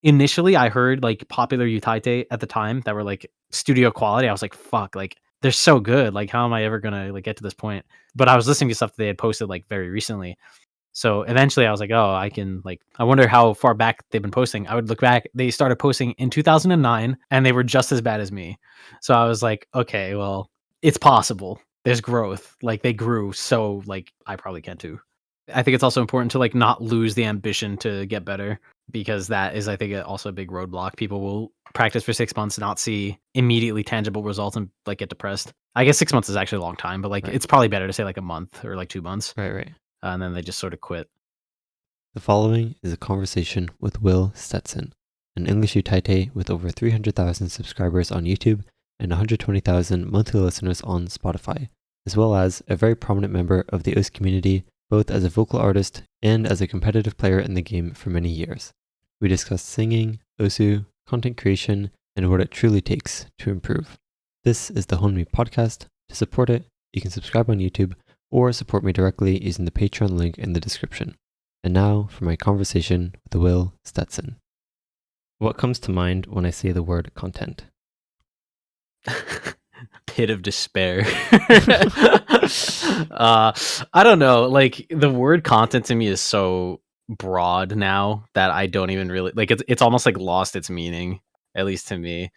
initially I heard like popular Utaite at the time that were like studio quality. I was like, fuck, like they're so good. Like, how am I ever gonna like get to this point? But I was listening to stuff that they had posted like very recently. So eventually I was like, oh, I wonder how far back they've been posting. I would look back. They started posting in 2009 and they were just as bad as me. So I was like, okay, well, it's possible. There's growth. Like they grew. So like I probably can too. I think it's also important to like not lose the ambition to get better, because that is, I think, also a big roadblock. People will practice for 6 months, not see immediately tangible results, and like get depressed. I guess 6 months is actually a long time, but like Right. it's probably better to say like a month or like 2 months. Right. And then they just sort of quit. The following is a conversation with Will Stetson, an English Utaite with over 300,000 subscribers on YouTube and 120,000 monthly listeners on Spotify, as well as a very prominent member of the OS community, both as a vocal artist and as a competitive player in the game for many years. We discussed singing, OSU, content creation, and what it truly takes to improve. This is the honmi podcast. To support it, you can subscribe on YouTube or support me directly using the Patreon link in the description. And now for my conversation with Will Stetson. What comes to mind when I say the word content? Pit of despair. I don't know. Like the word content to me is so broad now that I don't even really like it's almost like lost its meaning, at least to me.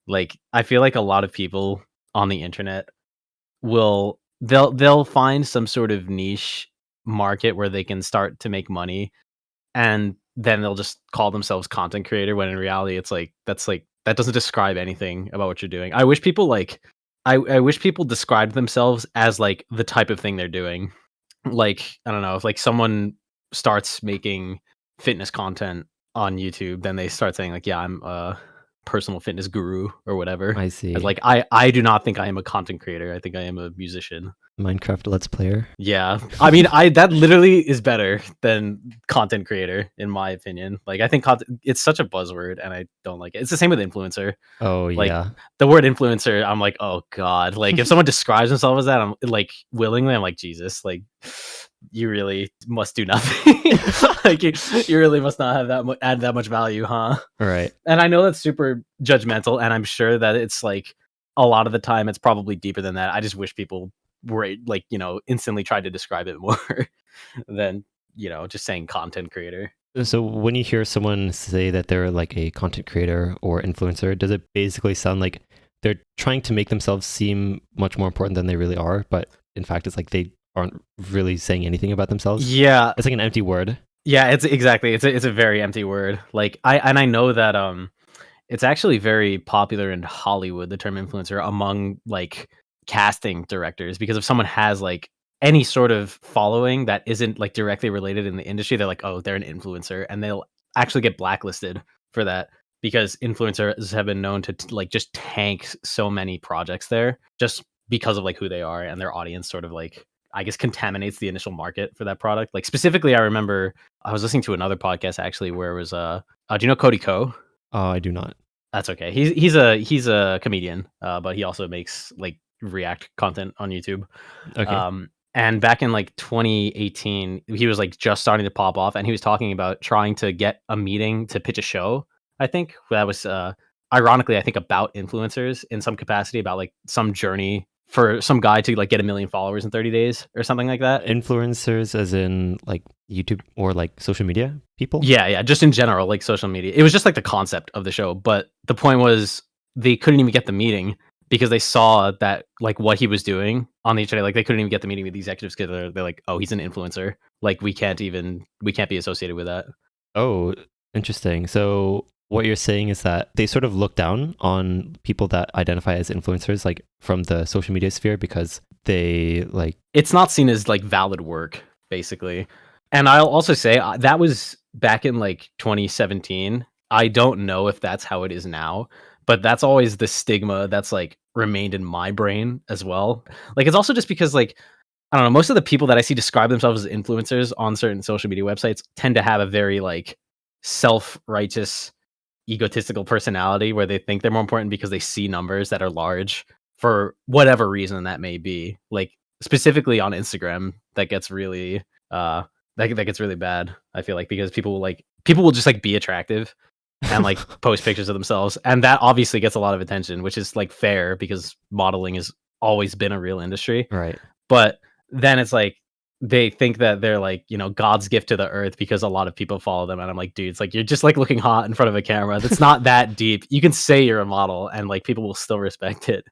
Like I feel like a lot of people on the internet they'll find some sort of niche market where they can start to make money, and then they'll just call themselves content creator, when in reality it's like that doesn't describe anything about what you're doing. I wish people like I wish people described themselves as like the type of thing they're doing. Like, I don't know, if like someone starts making fitness content on YouTube, then they start saying like, yeah, I'm a personal fitness guru or whatever. I see. Like I do not think I am a content creator. I think I am a musician. Minecraft Let's Player. Yeah. I mean, that literally is better than content creator, in my opinion. Like, I think it's such a buzzword and I don't like it. It's the same with influencer. Oh, Like, yeah. the word influencer, I'm like, oh God. Like, if someone describes themselves as that, I'm like, willingly, I'm like, Jesus, like, you really must do nothing. Like, you really must not have add that much value, huh? Right. And I know that's super judgmental, and I'm sure that it's like a lot of the time it's probably deeper than that. I just wish people were like, instantly tried to describe it more than, just saying content creator. So when you hear someone say that they're like a content creator or influencer, does it basically sound like they're trying to make themselves seem much more important than they really are, but in fact it's like they aren't really saying anything about themselves? Yeah. It's like an empty word. Yeah, it's a very empty word. Like I know that it's actually very popular in Hollywood, the term influencer, among like casting directors, because if someone has like any sort of following that isn't like directly related in the industry, they're like, oh, they're an influencer, and they'll actually get blacklisted for that, because influencers have been known to like just tank so many projects there just because of like who they are, and their audience sort of like, I guess, contaminates the initial market for that product. Like specifically, I remember I was listening to another podcast actually where it was do you know Cody Ko? Oh, I do not. That's okay. He's a comedian, but he also makes like React content on YouTube. Okay. And back in like 2018, he was like just starting to pop off, and he was talking about trying to get a meeting to pitch a show. I think that was ironically, I think, about influencers in some capacity, about like some journey for some guy to like get 1 million followers in 30 days or something like that. Influencers as in like YouTube or like social media people? Yeah, just in general, like social media. It was just like the concept of the show, but the point was they couldn't even get the meeting because they saw that like what he was doing on the internet. Like they couldn't even get the meeting with the executives because they're like, oh, he's an influencer. Like we can't be associated with that. Oh, interesting. So what you're saying is that they sort of look down on people that identify as influencers, like from the social media sphere, because they like, it's not seen as like valid work, basically. And I'll also say that was back in like 2017. I don't know if that's how it is now, but that's always the stigma that's like remained in my brain as well. Like it's also just because like, I don't know, most of the people that I see describe themselves as influencers on certain social media websites tend to have a very like self-righteous, egotistical personality where they think they're more important because they see numbers that are large for whatever reason that may be. Like specifically on Instagram, that gets really that gets really bad, I feel like, because people will just like be attractive and like post pictures of themselves, and that obviously gets a lot of attention, which is like fair because modeling has always been a real industry. Right. But then it's like they think that they're like, you know, God's gift to the earth because a lot of people follow them. And I'm like, dude, it's like you're just like looking hot in front of a camera. That's not that deep. You can say you're a model and like people will still respect it.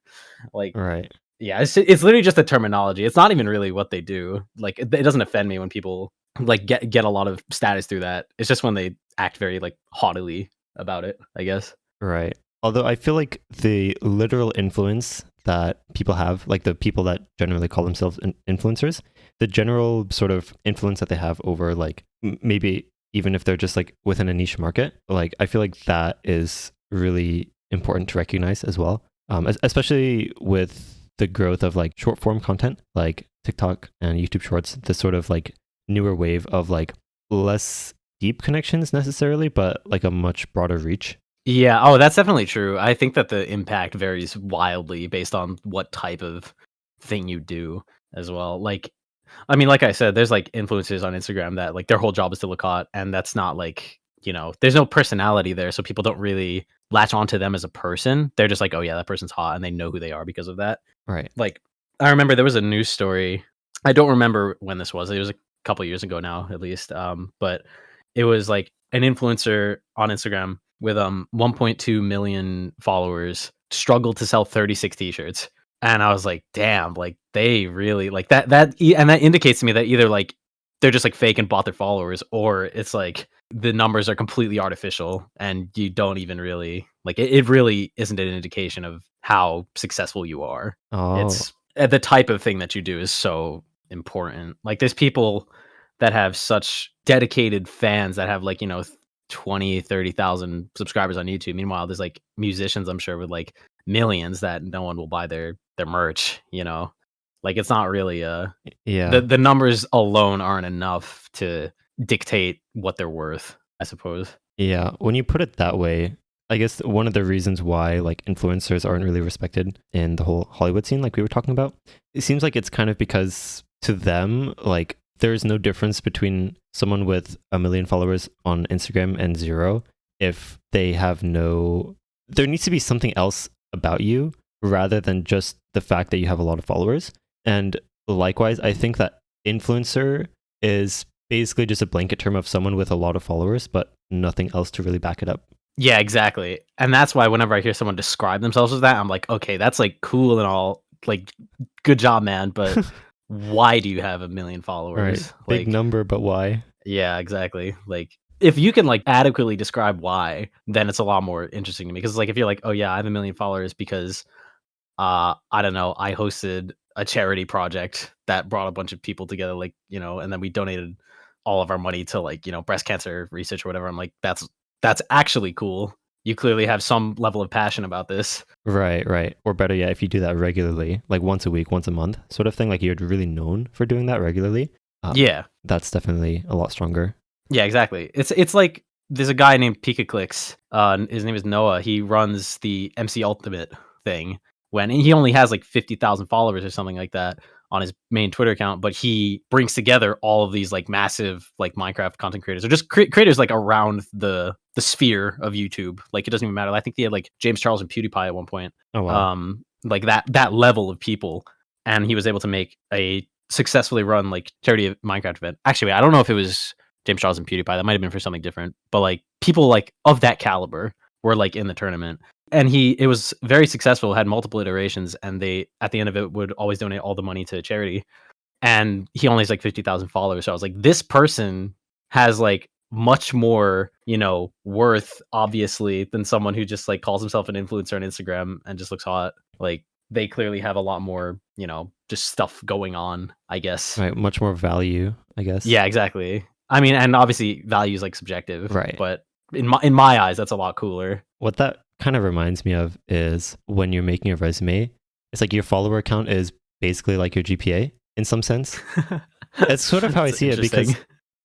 Like, Right. yeah, it's literally just a terminology. It's not even really what they do. Like it doesn't offend me when people like get a lot of status through that. It's just when they act very like haughtily about it, I guess. Right. Although I feel like the literal influence that people have, like the people that generally call themselves influencers, the general sort of influence that they have over like maybe even if they're just like within a niche market, like I feel like that is really important to recognize as well. Especially with the growth of like short form content like TikTok and YouTube Shorts, this sort of like newer wave of like less deep connections necessarily, but like a much broader reach. Yeah, oh, that's definitely true. I think that the impact varies wildly based on what type of thing you do as well. Like, I mean, like I said, there's like influencers on Instagram that like their whole job is to look hot, and that's not like, you know, there's no personality there, so people don't really latch onto them as a person. They're just like, oh yeah, that person's hot, and they know who they are because of that. Right. Like, I remember there was a news story. I don't remember when this was. It was a couple years ago now, at least. But it was like an influencer on Instagram with 1.2 million followers struggled to sell 36 t-shirts. And I was like, damn, like they really like and that indicates to me that either like they're just like fake and bought their followers, or it's like the numbers are completely artificial and you don't even really like it really isn't an indication of how successful you are. Oh, It's the type of thing that you do is so important. Like there's people that have such dedicated fans that have like, you know, 20, 30,000 subscribers on YouTube. Meanwhile, there's like musicians, I'm sure, with like millions that no one will buy their merch, you know. Like it's not really yeah. the numbers alone aren't enough to dictate what they're worth, I suppose. Yeah. When you put it that way, I guess one of the reasons why like influencers aren't really respected in the whole Hollywood scene, like we were talking about, it seems like it's kind of because to them, like there's no difference between someone with 1 million followers on Instagram and 0 if they have no, there needs to be something else about you rather than just the fact that you have a lot of followers. And likewise, I think that influencer is basically just a blanket term of someone with a lot of followers, but nothing else to really back it up. Yeah, exactly. And that's why whenever I hear someone describe themselves as that, I'm like, okay, that's like cool and all, like good job, man, but why do you have 1 million followers? Right. Big Like, number, but why? yeah, exactly. Like if you can like adequately describe why, then it's a lot more interesting to me. Because like if you're like, oh yeah, I have 1 million followers because I don't know, I hosted a charity project that brought a bunch of people together, like, you know, and then we donated all of our money to like, you know, breast cancer research or whatever. I'm like, that's actually cool. You clearly have some level of passion about this. Right, right. Or better yet, if you do that regularly, like once a week, once a month, sort of thing, like you're really known for doing that regularly. Yeah. That's definitely a lot stronger. Yeah, exactly. It's like there's a guy named Pika Clicks. His name is Noah. He runs the MC Ultimate thing. And he only has like 50,000 followers or something like that on his main Twitter account, but he brings together all of these like massive like Minecraft content creators or just creators like around the sphere of YouTube. Like it doesn't even matter. I think he had like James Charles and PewDiePie at one point. Oh, wow. Like that level of people, and he was able to make a successfully run like charity Minecraft event. Actually, I don't know if it was James Charles and PewDiePie. That might have been for something different, but like people like of that caliber were like in the tournament. And it was very successful, had multiple iterations, and they at the end of it would always donate all the money to charity. And he only has like 50,000 followers. So I was like, this person has like much more, you know, worth obviously than someone who just like calls himself an influencer on Instagram and just looks hot. Like they clearly have a lot more, you know, just stuff going on, I guess. Right. Much more value, I guess. Yeah, exactly. I mean, and obviously value is like subjective, right? But in my eyes, that's a lot cooler. What that kind of reminds me of is when you're making a resume, it's like your follower count is basically like your GPA in some sense. It's sort of how I see it because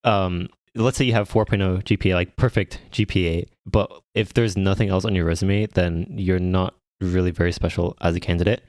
let's say you have 4.0 GPA, like perfect GPA, but if there's nothing else on your resume, then you're not really very special as a candidate.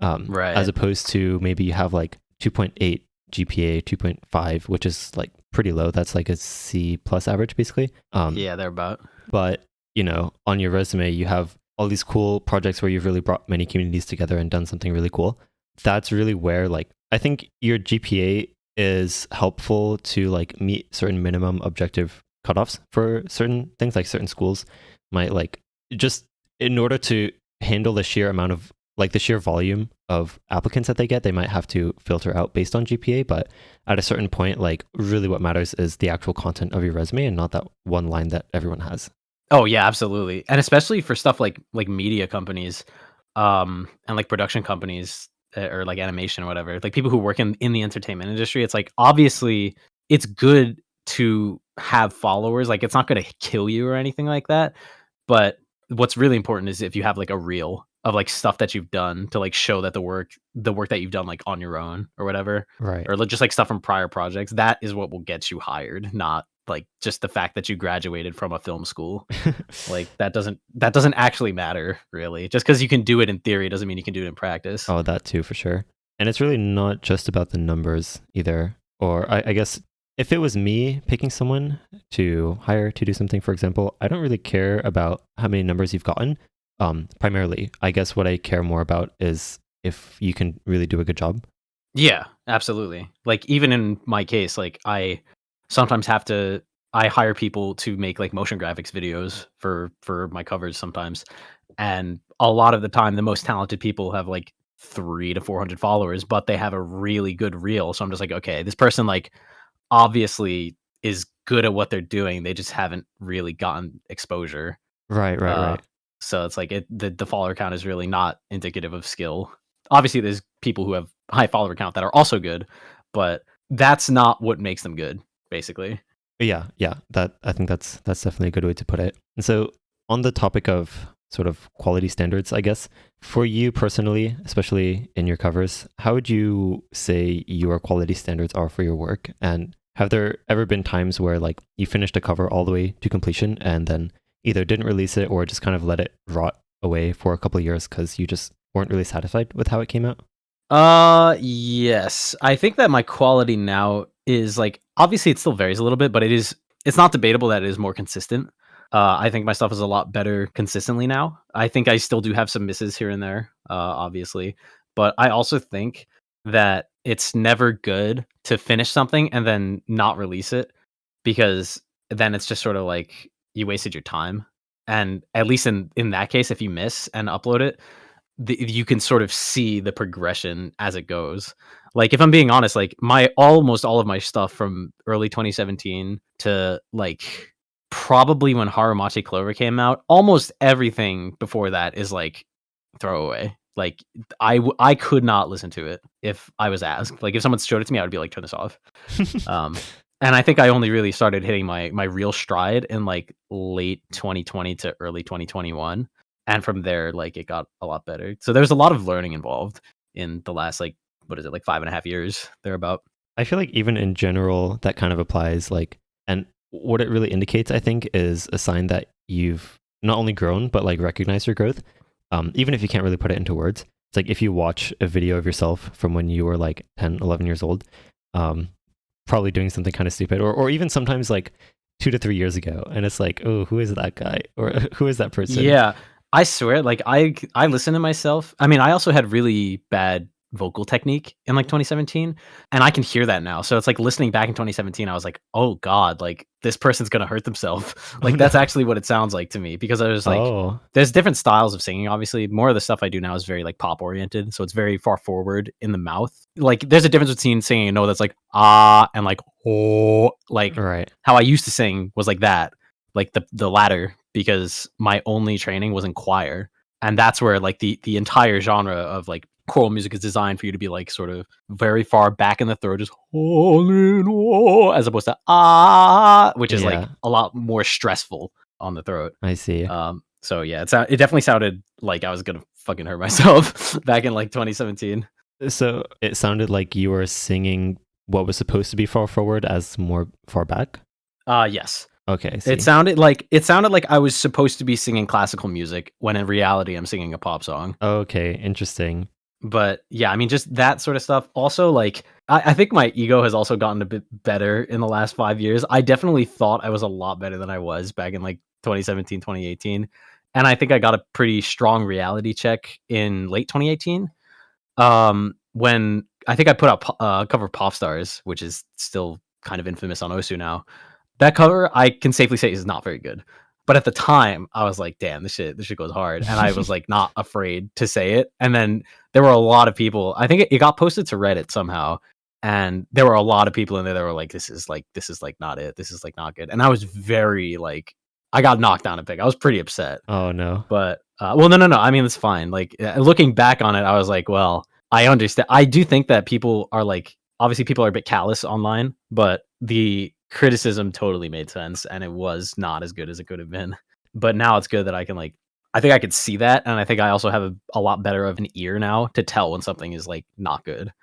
Right. As opposed to maybe you have like 2.8 GPA, 2.5, which is like pretty low. That's like a C plus average basically. Yeah, they're about. But you know, on your resume, you have all these cool projects where you've really brought many communities together and done something really cool. That's really where, like, I think your GPA is helpful to like meet certain minimum objective cutoffs for certain things. Like certain schools might like, just in order to handle the sheer amount of like the sheer volume of applicants that they get, they might have to filter out based on GPA. But at a certain point, like really what matters is the actual content of your resume and not that one line that everyone has. Oh yeah, absolutely. And especially for stuff like media companies, and like production companies, or like animation or whatever, like people who work in the entertainment industry, it's like obviously it's good to have followers. Like it's not gonna kill you or anything like that. But what's really important is if you have like a reel of like stuff that you've done to like show that the work that you've done like on your own or whatever, Right. or just like stuff from prior projects, that is what will get you hired, not like just the fact that you graduated from a film school. Like that doesn't actually matter really. Just because you can do it in theory doesn't mean you can do it in practice. Oh, that too, for sure. And it's really not just about the numbers either. Or I guess if it was me picking someone to hire to do something, for example, I don't really care about how many numbers you've gotten. Primarily, I guess what I care more about is if you can really do a good job. Yeah, absolutely. Like even in my case, like sometimes have to I hire people to make like motion graphics videos for my covers sometimes. And a lot of the time the most talented people have like 3 to 400 followers, but they have a really good reel. So I'm just like, okay, this person like obviously is good at what they're doing. They just haven't really gotten exposure. Right, right, Uh, right. so it's like the follower count is really not indicative of skill. Obviously, there's people who have high follower count that are also good, but that's not what makes them good, basically. Yeah, yeah. That I think that's definitely a good way to put it. And so on the topic of sort of quality standards, I guess, for you personally, especially in your covers, how would you say your quality standards are for your work? And have there ever been times where like you finished a cover all the way to completion and then either didn't release it or just kind of let it rot away for a couple of years because you just weren't really satisfied with how it came out? Yes. I think that my quality now is like obviously it still varies a little bit, but it's not debatable that it is more consistent. I think my stuff is a lot better consistently now. I think I still do have some misses here and there, obviously, but I also think that it's never good to finish something and then not release it, because then it's just sort of like you wasted your time. And at least in that case, if you miss and upload it, you can sort of see the progression as it goes. Like if I'm being honest, like my almost all of my stuff from early 2017 to like probably when Haramachi Clover came out, almost everything before that is like throwaway. Like I could not listen to it if I was asked. Like if someone showed it to me, I would be like, turn this off. Um, and I think I only really started hitting my real stride in like late 2020 to early 2021, and from there, like it got a lot better. So there's a lot of learning involved in the last like what is it, like 5.5 years thereabout. I feel like even in general, that kind of applies. Like, and what it really indicates, I think, is a sign that you've not only grown, but like recognized your growth. Even if you can't really put it into words, it's like if you watch a video of yourself from when you were like 10, 11 years old, um, probably doing something kind of stupid, or even sometimes like 2 to 3 years ago, and it's like, oh, who is that guy, or who is that person? Yeah, I swear, like I listen to myself. I mean, I also had really bad vocal technique in like 2017, and I can hear that now. So it's like listening back in 2017, I was like, oh god, like this person's gonna hurt themselves. Oh Like that's no. actually what it sounds like to me, because I was like, Oh, there's different styles of singing. Obviously, more of the stuff I do now is very like pop oriented, so it's very far forward in the mouth. Like there's a difference between singing a note that's like ah and like oh, like right. how I used to sing was like that, like the latter, because my only training was in choir, and that's where like the entire genre of like choral music is designed for you to be like sort of very far back in the throat, just as opposed to ah, which is like Yeah, a lot more stressful on the throat. I see. So yeah, it definitely sounded like I was gonna fucking hurt myself back in like 2017. So it sounded like you were singing what was supposed to be far forward as more far back. Yes. Okay, I It see. sounded like I was supposed to be singing classical music when in reality I'm singing a pop song. Okay, interesting. But yeah, I mean, just that sort of stuff. Also, like I think my ego has also gotten a bit better in the last 5 years. I definitely thought I was a lot better than I was back in like 2017, 2018. And I think I got a pretty strong reality check in late 2018. When I think I put out a cover of Pop Stars, which is still kind of infamous on Osu now. That cover, I can safely say, is not very good. But at the time, I was like, "Damn, this shit goes hard," and I was like, not afraid to say it. And then there were a lot of people. I think it got posted to Reddit somehow, and there were a lot of people in there that were like, this is like not it. This is like not good." And I was very like, I got knocked down a peg. I was pretty upset. Oh no. But well, no. I mean, it's fine. Like looking back on it, I was like, well, I understand. I do think that people are like, obviously, people are a bit callous online, but the criticism totally made sense, and it was not as good as it could have been. But now it's good that I can like, I think I could see that, and I think I also have a lot better of an ear now to tell when something is like not good.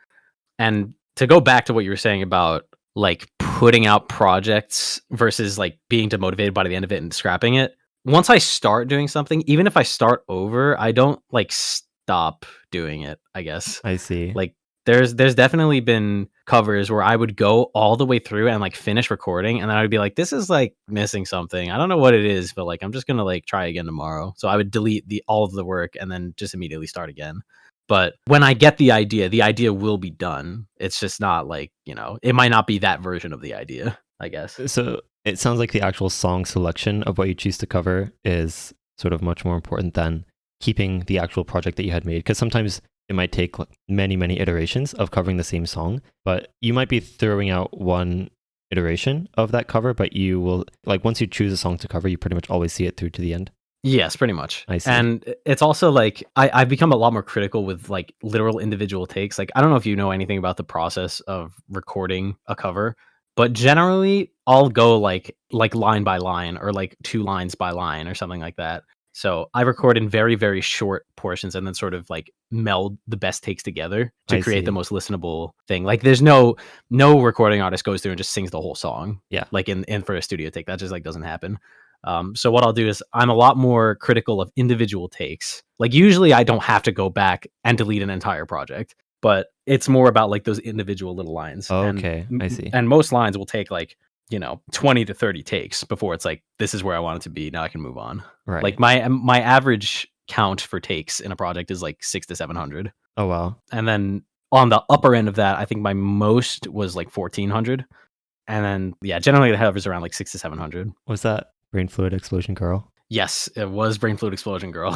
And to go back to what you were saying about like putting out projects versus like being demotivated by the end of it and scrapping it. Once I start doing something, even if I start over, I don't like stop doing it, I guess. I see. Like there's definitely been covers where I would go all the way through and like finish recording and then I would be like, this is like missing something. I don't know what it is, but like I'm just gonna like try again tomorrow. So I would delete all of the work and then just immediately start again. But when I get the idea will be done. It's just not like, it might not be that version of the idea, I guess. So it sounds like the actual song selection of what you choose to cover is sort of much more important than keeping the actual project that you had made. Because sometimes it might take like many iterations of covering the same song, but you might be throwing out one iteration of that cover, but you will, like, once you choose a song to cover, you pretty much always see it through to the end. Yes, pretty much. I see. And it's also like I've become a lot more critical with like literal individual takes. Like I don't know if you know anything about the process of recording a cover, but generally I'll go like line by line or like 2 lines by line or something like that. So I record in very, very short portions and then sort of like meld the best takes together to I create the see. most listenable thing. Like there's no recording artist goes through and just sings the whole song. Yeah. Like in for a studio take. That just like doesn't happen. So what I'll do is I'm a lot more critical of individual takes. Like usually I don't have to go back and delete an entire project, but it's more about like those individual little lines. Okay, I see. And most lines will take like, 20 to 30 takes before it's like, this is where I want it to be. Now I can move on. Right. Like my average count for takes in a project is like 600 to 700. Oh, wow. And then on the upper end of that, I think my most was like 1400. And then, yeah, generally it hovers around like 600 to 700. Was that Brain Fluid Explosion Girl? Yes, it was Brain Fluid Explosion Girl.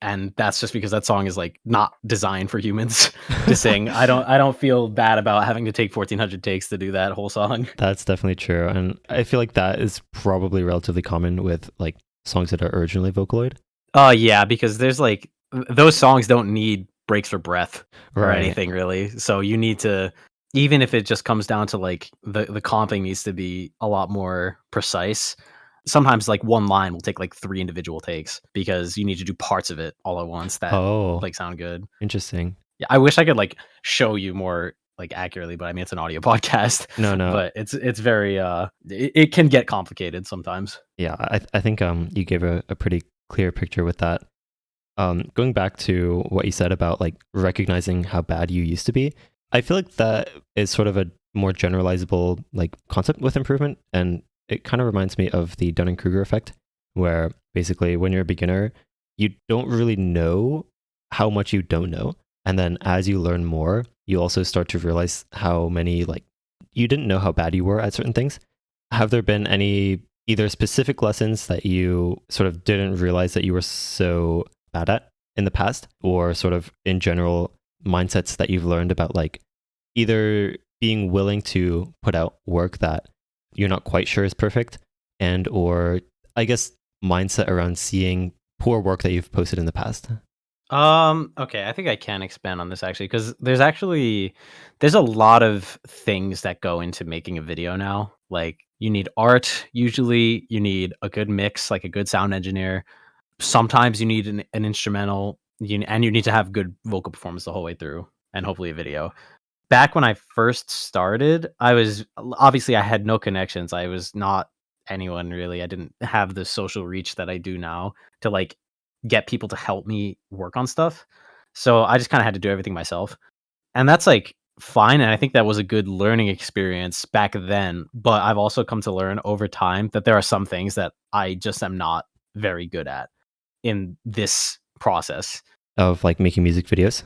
And that's just because that song is like not designed for humans to sing. I don't feel bad about having to take 1400 takes to do that whole song. That's definitely true. And I feel like that is probably relatively common with like songs that are originally Vocaloid. Yeah, because there's like those songs don't need breaks for breath or anything really. So you need to, even if it just comes down to like the comping needs to be a lot more precise. Sometimes like one line will take like 3 individual takes because you need to do parts of it all at once that like sound good. Interesting. Yeah, I wish I could like show you more like accurately, but I mean it's an audio podcast. No. But it's very it can get complicated sometimes. Yeah, I think you gave a pretty clear picture with that. Going back to what you said about like recognizing how bad you used to be, I feel like that is sort of a more generalizable like concept with improvement, and it kind of reminds me of the Dunning-Kruger effect, where basically when you're a beginner, you don't really know how much you don't know. And then as you learn more, you also start to realize how many, like, you didn't know how bad you were at certain things. Have there been any either specific lessons that you sort of didn't realize that you were so bad at in the past, or sort of in general mindsets that you've learned about like either being willing to put out work that you're not quite sure is perfect, and or I guess mindset around seeing poor work that you've posted in the past? Okay, I think I can expand on this actually because there's a lot of things that go into making a video now. Like you need art, usually you need a good mix, like a good sound engineer. Sometimes you need an instrumental, and you need to have good vocal performance the whole way through, and hopefully a video. Back when I first started, I had no connections. I was not anyone really. I didn't have the social reach that I do now to like get people to help me work on stuff. So I just kind of had to do everything myself. And that's like fine, and I think that was a good learning experience back then, but I've also come to learn over time that there are some things that I just am not very good at in this process. Of like making music videos?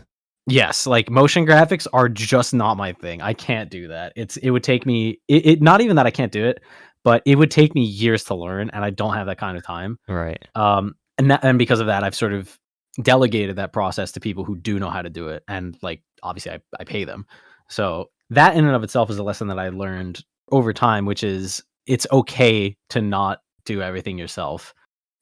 Yes, like, motion graphics are just not my thing. I can't do that. It would take me it not even that I can't do it, but it would take me years to learn, and I don't have that kind of time. Right. And because of that, I've sort of delegated that process to people who do know how to do it, and, like, obviously, I pay them. So, that in and of itself is a lesson that I learned over time, which is it's okay to not do everything yourself,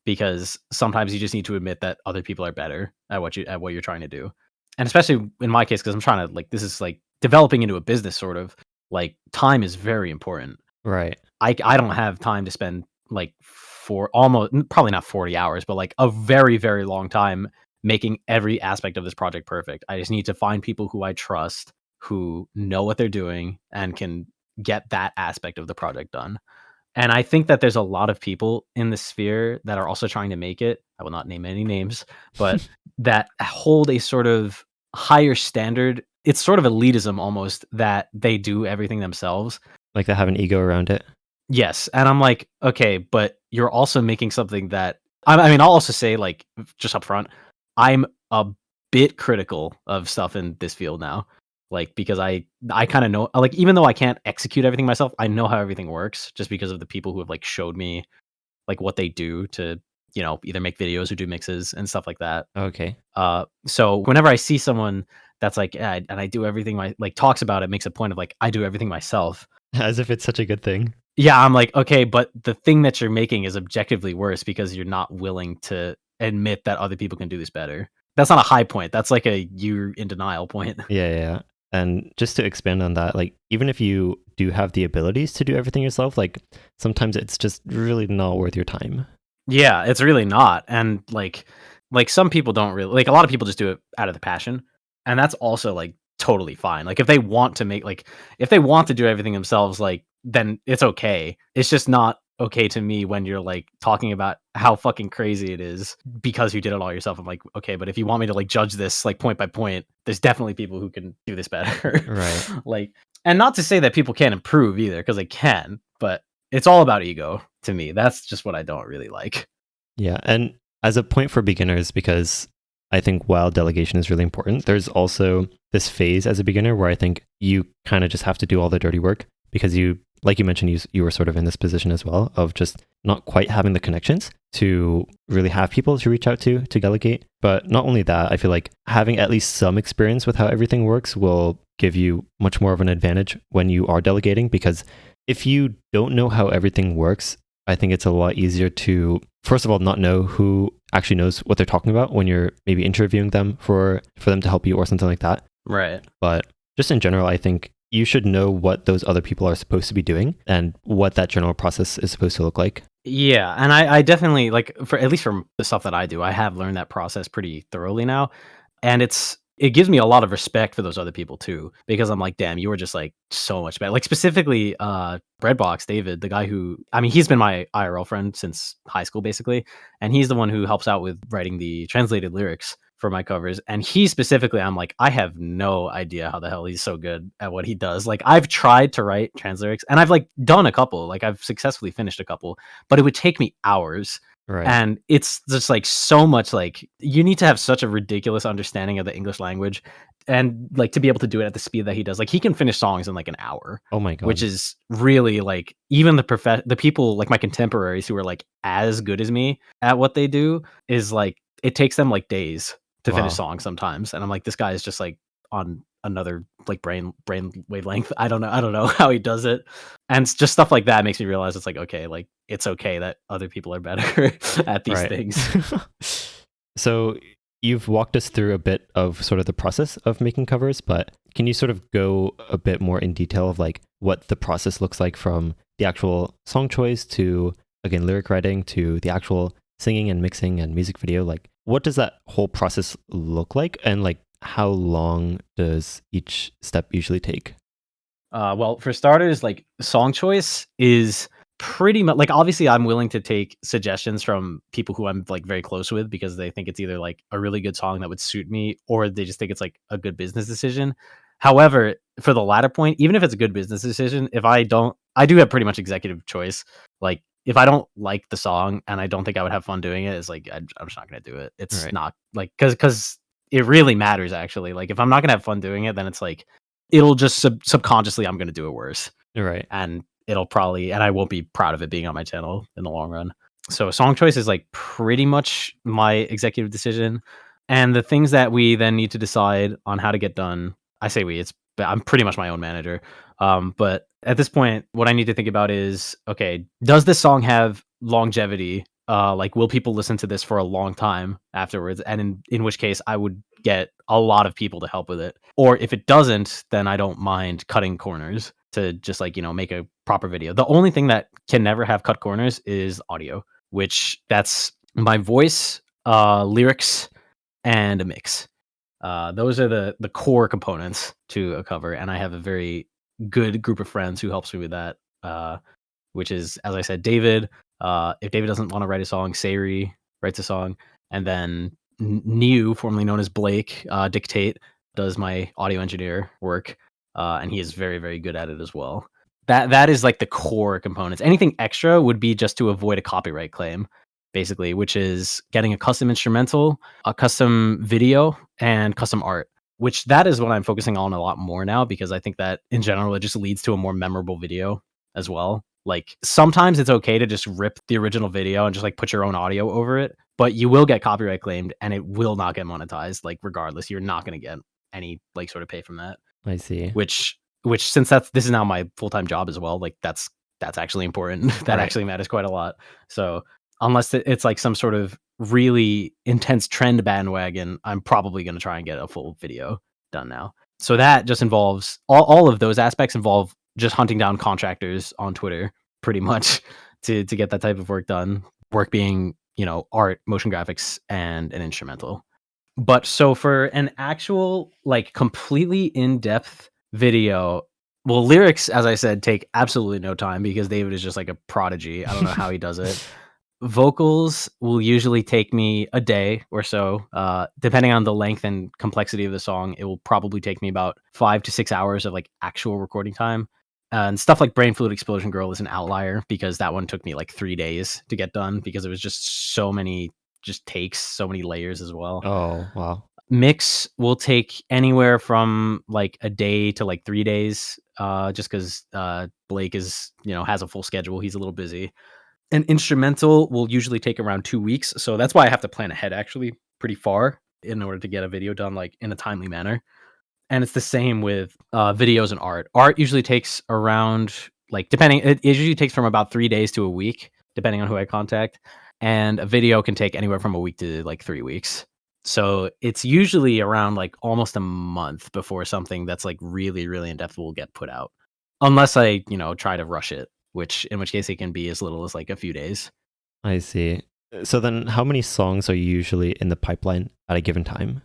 because sometimes you just need to admit that other people are better at what you're trying to do. And especially in my case, because I'm trying to, like, this is like developing into a business sort of, like, time is very important. Right. I don't have time to spend like for almost probably not 40 hours, but like a very, very long time making every aspect of this project perfect. I just need to find people who I trust, who know what they're doing and can get that aspect of the project done. And I think that there's a lot of people in the sphere that are also trying to make it. I will not name any names, but that hold a sort of higher standard. It's sort of elitism almost that they do everything themselves. Like they have an ego around it? Yes, and I'm like, okay, but you're also making something that I mean, I'll also say, like, just up front, I'm a bit critical of stuff in this field now, like, because I kind of know, like, even though I can't execute everything myself, I know how everything works just because of the people who have like showed me like what they do to either make videos or do mixes and stuff like that. Okay. So whenever I see someone that's like, yeah, and I do everything like talks about it, makes a point of like I do everything myself. As if it's such a good thing. Yeah, I'm like, "Okay, but the thing that you're making is objectively worse because you're not willing to admit that other people can do this better." That's not a high point, that's like a you're in denial point. Yeah, yeah, yeah. And just to expand on that, like even if you do have the abilities to do everything yourself, like sometimes it's just really not worth your time. Yeah, it's really not, and, like, some people don't really like, a lot of people just do it out of the passion, and that's also, like, totally fine. Like, if they want to make like, if they want to do everything themselves, like, then it's okay. It's just not okay to me when you're, like, talking about how fucking crazy it is because you did it all yourself. I'm like, "Okay, but if you want me to, like, judge this, like, point by point, there's definitely people who can do this better." Right. Like, and not to say that people can't improve either, because they can, but it's all about ego to me. That's just what I don't really like. Yeah. And as a point for beginners, because I think while delegation is really important, there's also this phase as a beginner where I think you kind of just have to do all the dirty work because you, like you mentioned, you were sort of in this position as well of just not quite having the connections to really have people to reach out to delegate. But not only that, I feel like having at least some experience with how everything works will give you much more of an advantage when you are delegating, because if you don't know how everything works, I think it's a lot easier to, first of all, not know who actually knows what they're talking about when you're maybe interviewing them for them to help you or something like that. Right. But just in general, I think you should know what those other people are supposed to be doing and what that general process is supposed to look like. Yeah, and I definitely like for at least from the stuff that I do, I have learned that process pretty thoroughly now, and it gives me a lot of respect for those other people too, because I'm like, damn, you were just like so much better. Like specifically, Breadbox David, the guy who, I mean, he's been my IRL friend since high school basically, and he's the one who helps out with writing the translated lyrics for my covers. And he specifically, I'm like, I have no idea how the hell he's so good at what he does. Like I've tried to write trans lyrics, and I've like done a couple, like I've successfully finished a couple, but it would take me hours. Right. And it's just like so much, like you need to have such a ridiculous understanding of the English language and like to be able to do it at the speed that he does. Like he can finish songs in like an hour. Oh my God. Which is really like even the people like my contemporaries who are like as good as me at what they do is like it takes them like days to finish songs sometimes. And I'm like, this guy is just like on another like brain wavelength. I don't know how he does it. And it's just stuff like that makes me realize it's like, okay, like it's okay that other people are better at these things. So you've walked us through a bit of sort of the process of making covers, but can you sort of go a bit more in detail of like what the process looks like from the actual song choice to, again, lyric writing to the actual singing and mixing and music video? Like what does that whole process look like? And like how long does each step usually take? Well, for starters, like song choice is pretty much like obviously I'm willing to take suggestions from people who I'm like very close with because they think it's either like a really good song that would suit me or they just think it's like a good business decision. However, for the latter point, even if it's a good business decision, if I don't, I do have pretty much executive choice. Like, if I don't like the song and I don't think I would have fun doing it, it's like I'm just not gonna do it. It's Right. not like because it really matters actually. Like, if I'm not gonna have fun doing it, then it's like it'll just subconsciously I'm gonna do it worse, Right. and it'll probably and I won't be proud of it being on my channel in the long run. So song choice is like pretty much my executive decision, and the things that we then need to decide on how to get done. I say we. I'm pretty much my own manager. But at this point, what I need to think about is, okay, does this song have longevity? Like, will people listen to this for a long time afterwards? And in which case, I would get a lot of people to help with it. Or if it doesn't, then I don't mind cutting corners to just like, make a proper video. The only thing that can never have cut corners is audio, which that's my voice, lyrics, and a mix. Those are the core components to a cover, and I have a very good group of friends who helps me with that. Which is, as I said, David. If David doesn't want to write a song, Sayri writes a song, and then Niu, formerly known as Blake, Dictate, does my audio engineer work, and he is very, very good at it as well. That is like the core components. Anything extra would be just to avoid a copyright claim, basically, which is getting a custom instrumental, a custom video, and custom art. Which that is what I'm focusing on a lot more now, because I think that in general it just leads to a more memorable video as well. Like, sometimes it's okay to just rip the original video and just like put your own audio over it, but you will get copyright claimed and it will not get monetized. Like, regardless, you're not going to get any like sort of pay from that. I see. Which since this is now my full-time job as well, like that's actually important. That Right. actually matters quite a lot. So unless it's like some sort of really intense trend bandwagon, I'm probably going to try and get a full video done now. So that just involves all of those aspects involve just hunting down contractors on Twitter pretty much to get that type of work done. Work being, art, motion graphics, and an instrumental. But so for an actual like completely in-depth video, well, lyrics, as I said, take absolutely no time because David is just like a prodigy. I don't know how he does it. Vocals will usually take me a day or so. Depending on the length and complexity of the song, it will probably take me about 5 to 6 hours of like actual recording time. And stuff like Brain Fluid Explosion Girl is an outlier because that one took me like 3 days to get done because it was just so many just takes, so many layers as well. Oh, wow. Mix will take anywhere from like a day to like 3 days, just because Blake is, has a full schedule. He's a little busy. An instrumental will usually take around 2 weeks, so that's why I have to plan ahead actually pretty far in order to get a video done like in a timely manner. And it's the same with videos and art. Art usually takes around like depending. It usually takes from about 3 days to a week, depending on who I contact. And a video can take anywhere from a week to like 3 weeks. So it's usually around like almost a month before something that's like really, really in depth will get put out, unless I try to rush it, in which case it can be as little as like a few days. I see. So then how many songs are usually in the pipeline at a given time?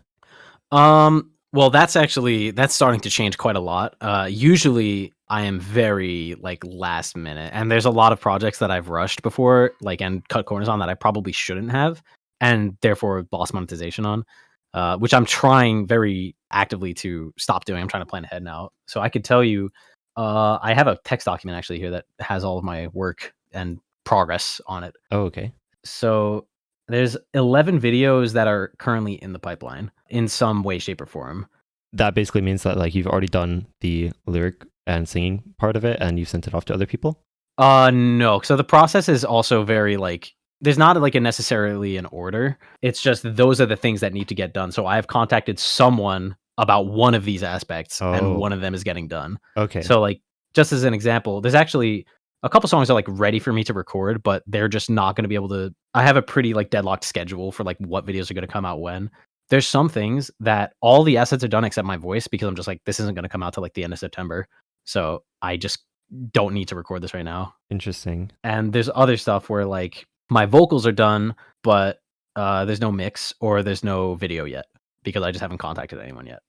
Well, that's starting to change quite a lot. Usually I am very like last minute, and there's a lot of projects that I've rushed before, like, and cut corners on that I probably shouldn't have, and therefore lost monetization on, which I'm trying very actively to stop doing. I'm trying to plan ahead now. So I could tell you, I have a text document actually here that has all of my work and progress on it. Oh, okay. So there's 11 videos that are currently in the pipeline in some way, shape, or form. That basically means that like you've already done the lyric and singing part of it and you've sent it off to other people? No. So the process is also very like there's not like a necessarily an order. It's just those are the things that need to get done. So I have contacted someone about one of these aspects, and one of them is getting done. Okay. So like just as an example, there's actually a couple songs are like ready for me to record, but they're just not going to be able to. I have a pretty like deadlocked schedule for like what videos are going to come out when. There's some things that all the assets are done except my voice because I'm just like this isn't going to come out till like the end of September. So I just don't need to record this right now. Interesting. And there's other stuff where like my vocals are done, but there's no mix or there's no video yet because I just haven't contacted anyone yet.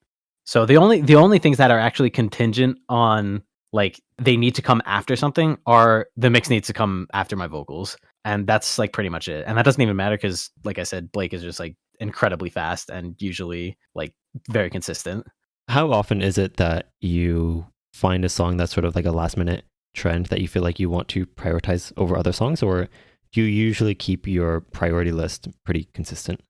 So the only things that are actually contingent on like they need to come after something are the mix needs to come after my vocals, and that's like pretty much it. And that doesn't even matter because like I said, Blake is just like incredibly fast and usually like very consistent. How often is it that you find a song that's sort of like a last minute trend that you feel like you want to prioritize over other songs, or do you usually keep your priority list pretty consistent?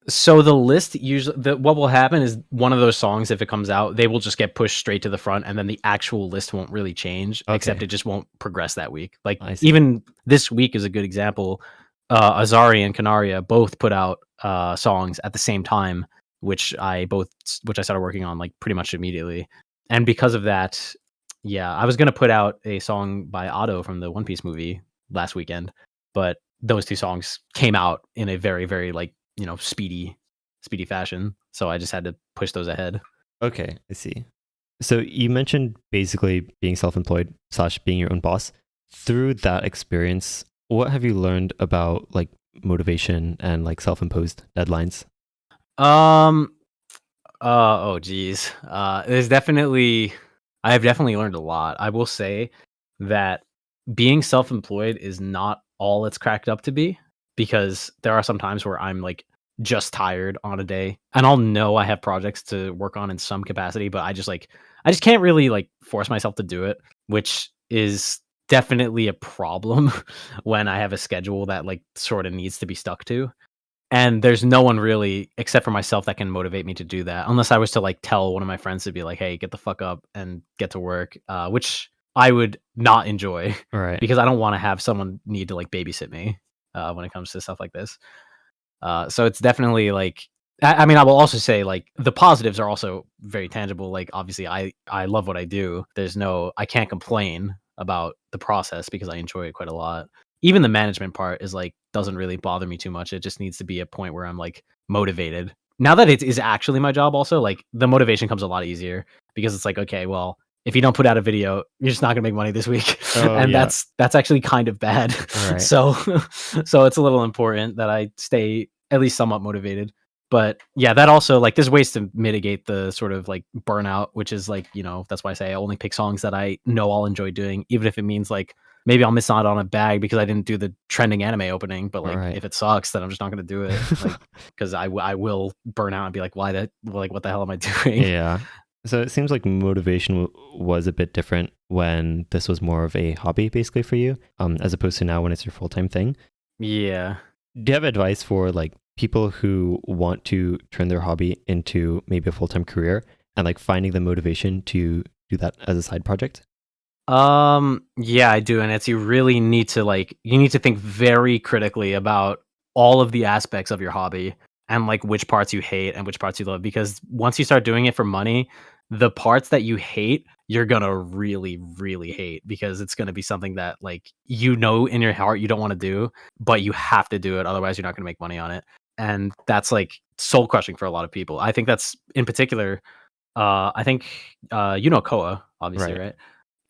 So the list usually, what will happen is one of those songs, if it comes out, they will just get pushed straight to the front, and then the actual list won't really change, except Okay, it just won't progress that week. Like I see. even this week is a good example. Azari and Canaria both put out songs at the same time, which I started working on like pretty much immediately. And because of that, yeah, I was gonna put out a song by Otto from the One Piece movie last weekend, but those two songs came out in a very, very like speedy fashion. So I just had to push those ahead. Okay, I see. So you mentioned basically being self-employed slash being your own boss. Through that experience, what have you learned about like motivation and like self-imposed deadlines? Um. Oh, geez. There's definitely. I have definitely learned a lot. I will say that being self-employed is not all it's cracked up to be, because there are some times where I'm like just tired on a day, and I'll know I have projects to work on in some capacity, but I just can't really like force myself to do it, which is definitely a problem when I have a schedule that like sort of needs to be stuck to. And there's no one really, except for myself, that can motivate me to do that, unless I was to, like, tell one of my friends to be like, "Hey, get the fuck up and get to work," which I would not enjoy All right. because I don't wanna have someone need to, like, babysit me, when it comes to stuff like this. So it's definitely, like I mean, I will also say, like, the positives are also very tangible, like, obviously, I love what I do. I can't complain about the process because I enjoy it quite a lot. Even the management part is, like, doesn't really bother me too much. It just needs to be a point where I'm, like, motivated. Now that it is actually my job also, like, the motivation comes a lot easier because it's like, "Okay, well, if you don't put out a video, you're just not gonna make money this week." Oh And yeah. that's actually kind of bad. All right. So so it's a little important that I stay at least somewhat motivated. But yeah, that also like there's ways to mitigate the sort of like burnout, which is like, that's why I say I only pick songs that I know I'll enjoy doing, even if it means like maybe I'll miss out on a bag because I didn't do the trending anime opening. But All like right. if it sucks, then I'm just not gonna do it. Like because I will burn out and be like, why that like what the hell am I doing? Yeah. So it seems like motivation was a bit different when this was more of a hobby basically for you, as opposed to now when it's your full-time thing. Yeah. Do you have advice for like people who want to turn their hobby into maybe a full-time career and like finding the motivation to do that as a side project? Yeah, I do, and it's you need to think very critically about all of the aspects of your hobby and like which parts you hate and which parts you love, because once you start doing it for money, the parts that you hate, you're gonna really, really hate because it's gonna be something that like in your heart you don't want to do, but you have to do it, otherwise you're not gonna make money on it. And that's like soul crushing for a lot of people. I think that's in particular, I think Koa, obviously, Right.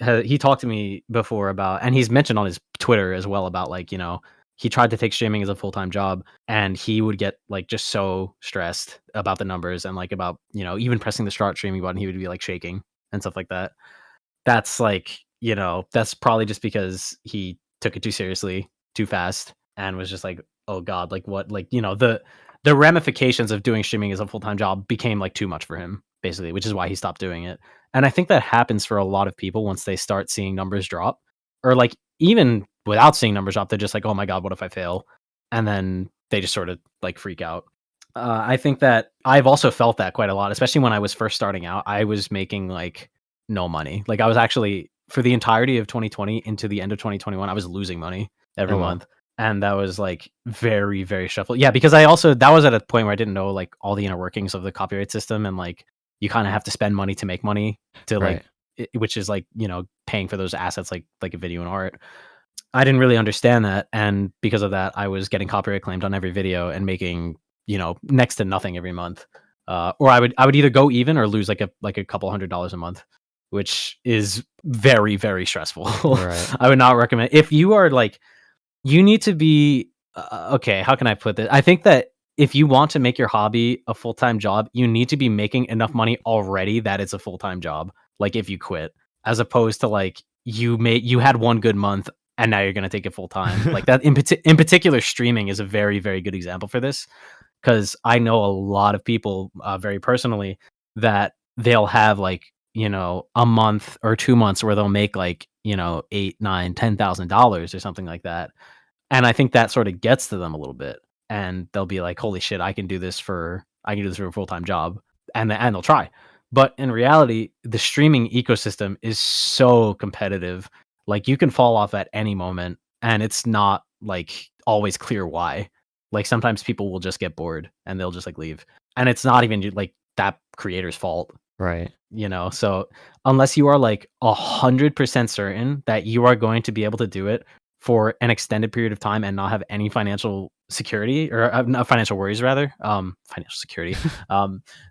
right? He talked to me before about, and he's mentioned on his Twitter as well about like, he tried to take streaming as a full-time job, and he would get like just so stressed about the numbers and like about, even pressing the start streaming button, he would be like shaking and stuff like that. That's like, that's probably just because he took it too seriously, too fast, and was just like, "Oh god, like what?" Like, the ramifications of doing streaming as a full-time job became like too much for him, basically, which is why he stopped doing it. And I think that happens for a lot of people once they start seeing numbers drop, or like even without seeing numbers drop, they're just like, "Oh my god, what if I fail?" And then they just sort of like freak out. I think that I've also felt that quite a lot, especially when I was first starting out. I was making like no money. Like I was actually for the entirety of 2020 into the end of 2021, I was losing money every Oh wow. month. And that was like very, very stressful. Yeah, because I also that was at a point where I didn't know like all the inner workings of the copyright system, and like you kind of have to spend money to make money to like Right. which is like, paying for those assets like a video and art. I didn't really understand that, and because of that, I was getting copyright claimed on every video and making, next to nothing every month. Or I would either go even or lose like a couple $100 a month, which is very, very stressful. Right. I would not recommend if you are like you need to be okay, how can I put this? I think that if you want to make your hobby a full-time job, you need to be making enough money already that it's a full-time job. Like if you quit, as opposed to like you had one good month and now you're going to take it full time. Like that in particular streaming is a very, very good example for this, because I know a lot of people very personally that they'll have like, a month or 2 months where they'll make like, 8, 9, $10,000 or something like that. And I think that sort of gets to them a little bit, and they'll be like, "Holy shit, I can do this for a full-time job," and they'll try. But in reality, the streaming ecosystem is so competitive. Like, you can fall off at any moment, and it's not, like, always clear why. Like, sometimes people will just get bored, and they'll just, like, leave. And it's not even, like, that creator's fault. Right. So unless you are like 100% certain that you are going to be able to do it for an extended period of time and not have any financial security, or not financial worries rather, financial security,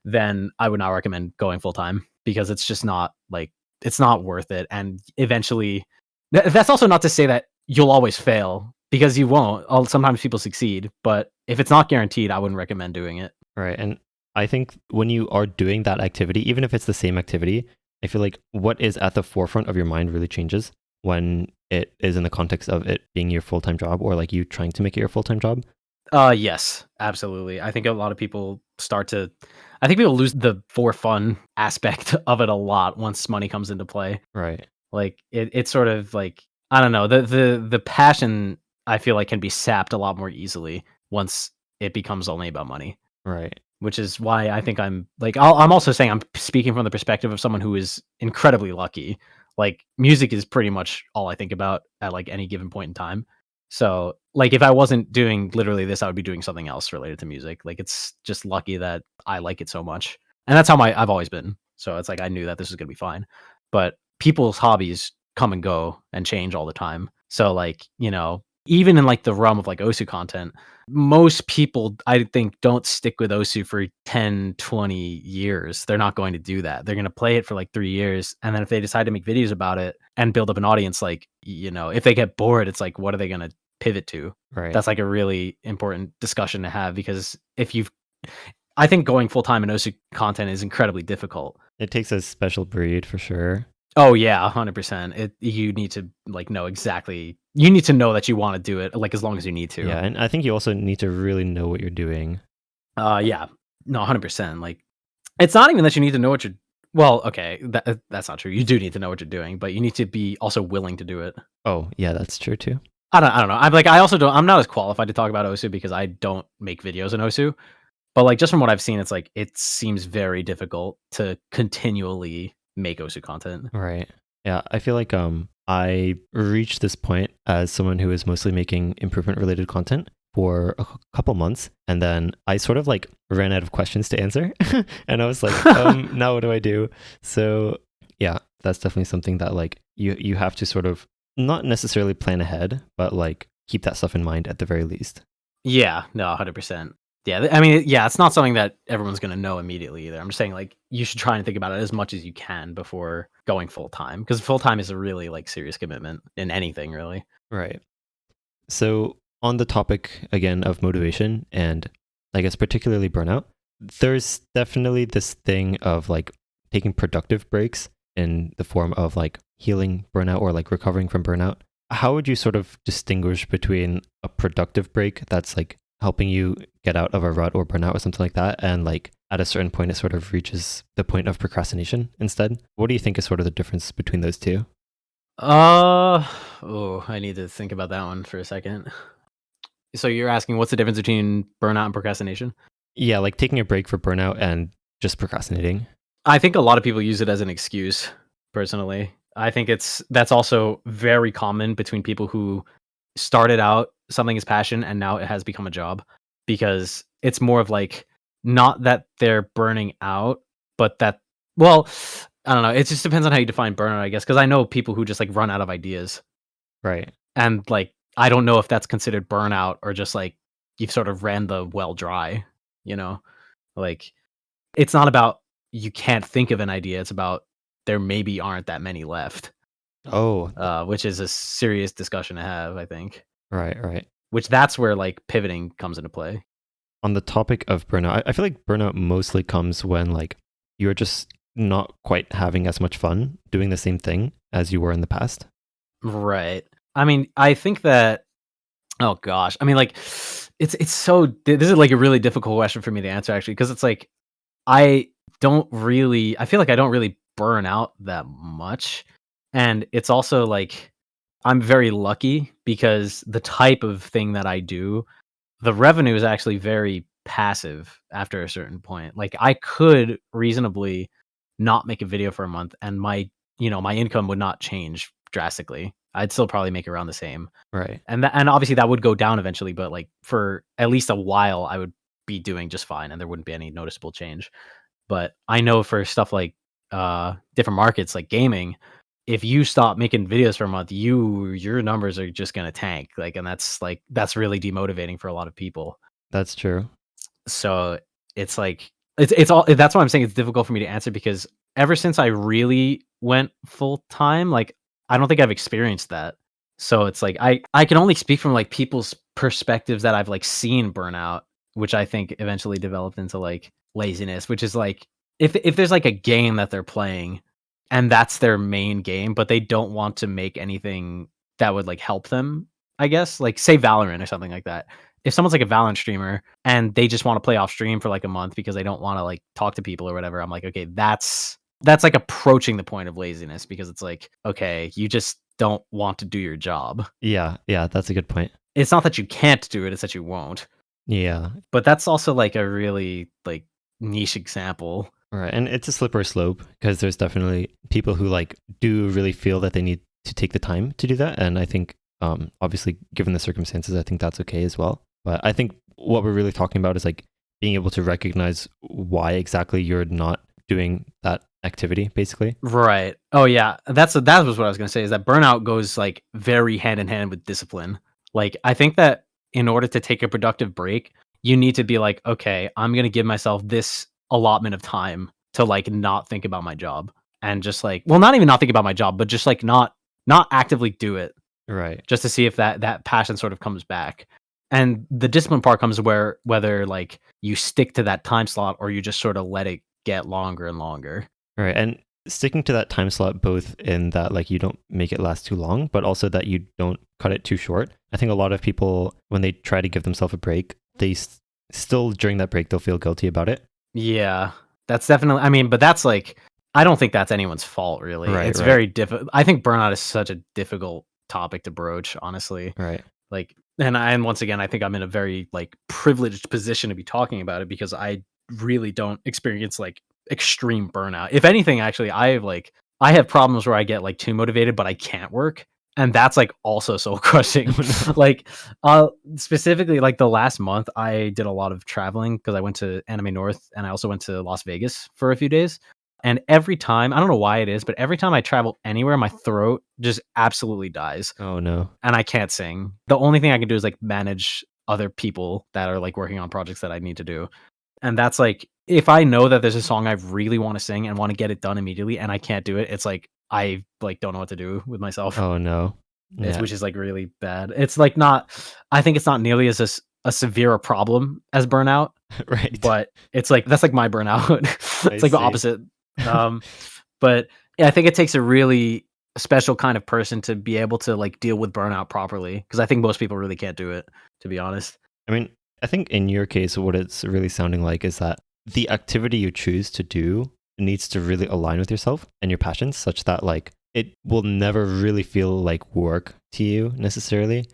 then I would not recommend going full time, because it's just not like, it's not worth it. And eventually, that's also not to say that you'll always fail, because you won't. Sometimes people succeed, but if it's not guaranteed, I wouldn't recommend doing it. Right. And I think when you are doing that activity, even if it's the same activity, I feel like what is at the forefront of your mind really changes when it is in the context of it being your full-time job, or like you trying to make it your full-time job. Yes, absolutely. I think a lot of people I think people lose the for fun aspect of it a lot once money comes into play. Right. Like, it's sort of like, I don't know, the passion, I feel like, can be sapped a lot more easily once it becomes only about money. Right. Which is why I think I'm also saying I'm speaking from the perspective of someone who is incredibly lucky. Like, music is pretty much all I think about at, like, any given point in time. So, like, if I wasn't doing literally this, I would be doing something else related to music. Like, it's just lucky that I like it so much. And that's how I've always been. So it's like, I knew that this was gonna be fine. But people's hobbies come and go and change all the time. So, like, even in, like, the realm of, like, Osu content, most people, I think, don't stick with Osu for 10, 20 years. They're not going to do that. They're gonna play it for, like, 3 years, and then if they decide to make videos about it and build up an audience, like, if they get bored, it's like, what are they gonna pivot to? Right. That's, like, a really important discussion to have, because I think going full-time in Osu content is incredibly difficult. It takes a special breed for sure. Oh, yeah, 100%. You need to, like, know exactly, you need to know that you wanna do it, like, as long as you need to. Yeah. And I think you also need to really know what you're doing. Yeah. No, 100%. Like, it's not even that you need to know what you're well, okay, that's not true. You do need to know what you're doing, but you need to be also willing to do it. Oh, yeah, that's true too. I don't know. I'm not as qualified to talk about Osu, because I don't make videos in Osu, but, like, just from what I've seen, it's like, it seems very difficult to continually make Osu content. Right. Yeah, I feel like I reached this point as someone who is mostly making improvement related content for a couple months, and then I sort of like ran out of questions to answer and I was like, now what do I do? So, yeah, that's definitely something that like you have to sort of not necessarily plan ahead, but like keep that stuff in mind at the very least. Yeah, no, 100%. Yeah, I mean, yeah, it's not something that everyone's gonna know immediately either. I'm just saying, like, you should try and think about it as much as you can before going full time, because full time is a really, like, serious commitment in anything, really. Right. So, on the topic again of motivation and I guess particularly burnout, there's definitely this thing of like taking productive breaks in the form of like healing burnout or like recovering from burnout. How would you sort of distinguish between a productive break that's like helping you get out of a rut or burnout or something like that, and like at a certain point it sort of reaches the point of procrastination instead? What do you think is sort of the difference between those two? I need to think about that one for a second. So you're asking what's the difference between burnout and procrastination? Yeah, like taking a break for burnout and just procrastinating. I think a lot of people use it as an excuse, personally. I think that's also very common between people who started out something as passion and now it has become a job, because it's more of like, not that they're burning out, but that, well, I don't know. It just depends on how you define burnout, I guess, because I know people who just like run out of ideas, Right. and like, I don't know if that's considered burnout or just like you've sort of ran the well dry, you know? Like, it's not about you can't think of an idea, it's about there maybe aren't that many left, Oh, which is a serious discussion to have, I think. right, right. Which that's where like pivoting comes into play. On the topic of burnout, I feel like burnout mostly comes when like you're just not quite having as much fun doing the same thing as you were in the past. Right. I mean, I think that, oh gosh, I mean, like, it's so this is like a really difficult question for me to answer, actually, because it's like, I I feel like I don't really burn out that much. And it's also like I'm very lucky because the type of thing that I do, the revenue is actually very passive after a certain point. Like I could reasonably not make a video for a month and my income would not change drastically. I'd still probably make around the same. Right. And obviously that would go down eventually, but like for at least a while I would be doing just fine and there wouldn't be any noticeable change. But I know for stuff like different markets like gaming, if you stop making videos for a month, your numbers are just gonna tank. And that's really demotivating for a lot of people. That's true. So it's like it's all that's why I'm saying it's difficult for me to answer because ever since I really went full time, like I don't think I've experienced that. So it's like I can only speak from like people's perspectives that I've like seen burnout, which I think eventually developed into like laziness, which is like if there's like a game that they're playing and that's their main game, but they don't want to make anything that would like help them, I guess, like say Valorant or something like that. If someone's like a Valorant streamer and they just want to play off stream for like a month because they don't want to like talk to people or whatever, I'm like, okay, that's like approaching the point of laziness because it's like, okay, you just don't want to do your job. Yeah, that's a good point. It's not that you can't do it, it's that you won't. Yeah. But that's also like a really like niche example. Right. And it's a slippery slope because there's definitely people who like do really feel that they need to take the time to do that. And I think obviously given the circumstances, I think that's okay as well. But I think what we're really talking about is like being able to recognize why exactly you're not doing that activity, basically. Right. Oh yeah. That was what I was gonna say, is that burnout goes like very hand in hand with discipline. Like I think that in order to take a productive break, you need to be like, okay, I'm gonna give myself this allotment of time to like not think about my job. And just like, well, not even not think about my job, but just like not actively do it. Right. Just to see if that passion sort of comes back. And the discipline part comes where whether like you stick to that time slot or you just sort of let it get longer and longer. Right. And sticking to that time slot, both in that like you don't make it last too long, but also that you don't cut it too short. I think a lot of people, when they try to give themselves a break, they still during that break, they'll feel guilty about it. Yeah, that's definitely, I mean, but that's like, I don't think that's anyone's fault really. Right, It's right. very difficult. I think burnout is such a difficult topic to broach, honestly. Right. Like, and once again, I think I'm in a very like privileged position to be talking about it because I really don't experience like extreme burnout. If anything, actually, I have problems where I get like too motivated, but I can't work. And that's like also soul crushing. Like, specifically, like the last month, I did a lot of traveling because I went to Anime North and I also went to Las Vegas for a few days. And every time, I don't know why it is, but every time I travel anywhere, my throat just absolutely dies. Oh no. And I can't sing. The only thing I can do is like manage other people that are like working on projects that I need to do. And that's like, if I know that there's a song I really want to sing and want to get it done immediately and I can't do it, it's like I like don't know what to do with myself. Oh no. Yeah. Which is like really bad. It's like not, I think it's not nearly as a severe a problem as burnout, Right. but it's like that's like my burnout. It's like the see. opposite. But yeah, I think it takes a really special kind of person to be able to like deal with burnout properly because I think most people really can't do it, to be honest. I mean, I think in your case, what it's really sounding like is that the activity you choose to do needs to really align with yourself and your passions such that like it will never really feel like work to you necessarily.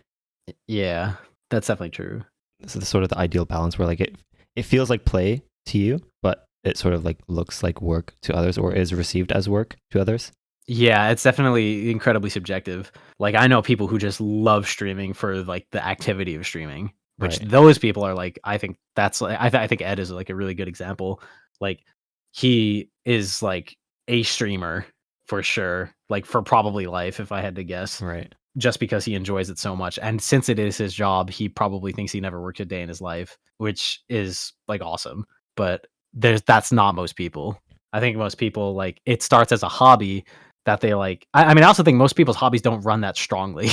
Yeah, that's definitely true. This is sort of the ideal balance where like it feels like play to you, but it sort of like looks like work to others or is received as work to others. Yeah, it's definitely incredibly subjective. Like I know people who just love streaming for like the activity of streaming, which Right. those people are like, I think that's like, I think Ed is like a really good example. Like he is like a streamer for sure, like for probably life, if I had to guess, Right. just because he enjoys it so much. And since it is his job, he probably thinks he never worked a day in his life, which is like awesome. But that's not most people. I think most people like it starts as a hobby that they like. I mean, I also think most people's hobbies don't run that strongly,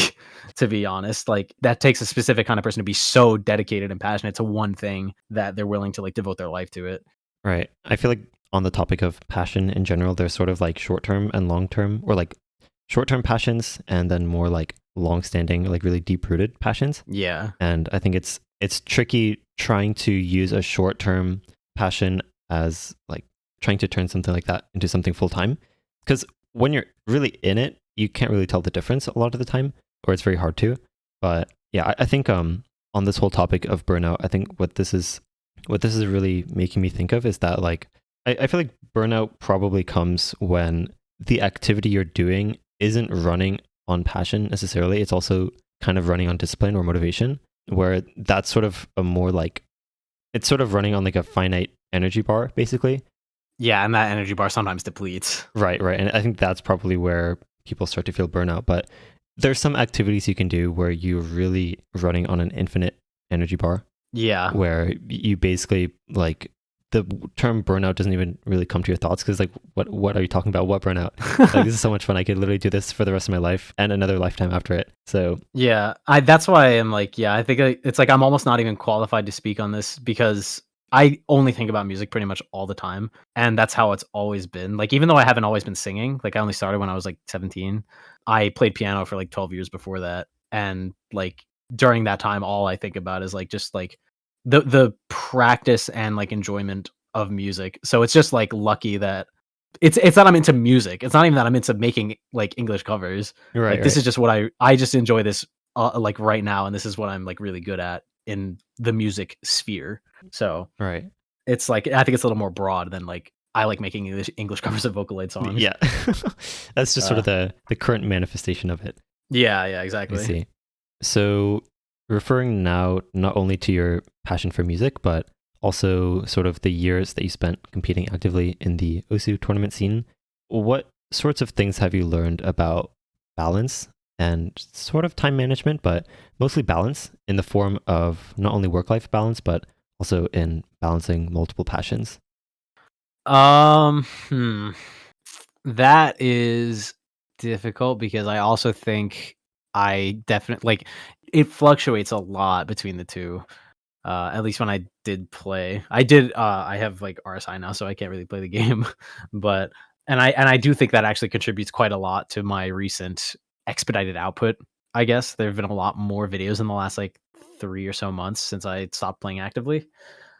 to be honest. Like that takes a specific kind of person to be so dedicated and passionate to one thing that they're willing to like devote their life to it. Right. I feel like on the topic of passion in general, there's sort of like short-term and long-term, or like short-term passions and then more like long-standing, like really deep-rooted passions. Yeah. And I think it's tricky trying to use a short-term passion as like trying to turn something like that into something full time? Because when you're really in it, you can't really tell the difference a lot of the time, or it's very hard to. But yeah, I think on this whole topic of burnout, I think what this is really making me think of is that like I feel like burnout probably comes when the activity you're doing isn't running on passion necessarily. It's also kind of running on discipline or motivation, where that's sort of a more like, it's sort of running on like a finite energy bar, basically. Yeah, and that energy bar sometimes depletes. Right. And I think that's probably where people start to feel burnout. But there's some activities you can do where you're really running on an infinite energy bar. Yeah. Where you basically like, the term burnout doesn't even really come to your thoughts because like what are you talking about? What burnout? Like, this is so much fun. I could literally do this for the rest of my life and another lifetime after it. So yeah, that's why I'm like, yeah, I think it's like I'm almost not even qualified to speak on this because I only think about music pretty much all the time, and that's how it's always been. Like, even though I haven't always been singing, like I only started when I was like 17. I played piano for like 12 years before that, and like during that time, all I think about is like just like the practice and like enjoyment of music. So it's just like lucky that it's that I'm into music. It's not even that I'm into making like English covers. Like this is just what I just enjoy this like right now, and this is what I'm like really good at in the music sphere. So right. it's like I think it's a little more broad than like I like making English covers of Vocaloid songs. Yeah. That's just sort of the current manifestation of it. Yeah, I exactly. see. So referring now not only to your passion for music, but also sort of the years that you spent competing actively in the OSU tournament scene, what sorts of things have you learned about balance and sort of time management, but mostly balance in the form of not only work-life balance, but also in balancing multiple passions? Hmm. That is difficult because I also think I definitely like it fluctuates a lot between the two. At least when I did play. I have like RSI now, so I can't really play the game. But and I do think that actually contributes quite a lot to my recent expedited output. I guess there have been a lot more videos in the last like 3 or so months since I stopped playing actively.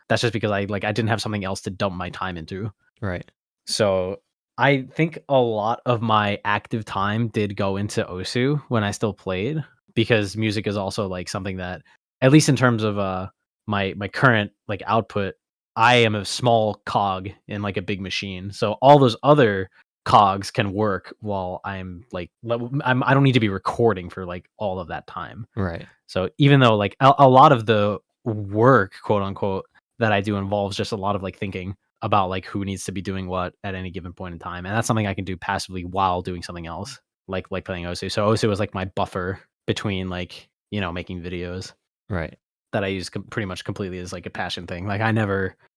That's just because I didn't have something else to dump my time into. Right. So I think a lot of my active time did go into Osu when I still played because music is also like something that, at least in terms of my current like output, I am a small cog in like a big machine. So all those other cogs can work while I'm like I don't need to be recording for like all of that time. Right. So even though like a lot of the work, quote unquote, that I do involves just a lot of like thinking about like who needs to be doing what at any given point in time, and that's something I can do passively while doing something else, like playing Osu. So Osu was like my buffer between like making videos Right. that I use pretty much completely as like a passion thing. Like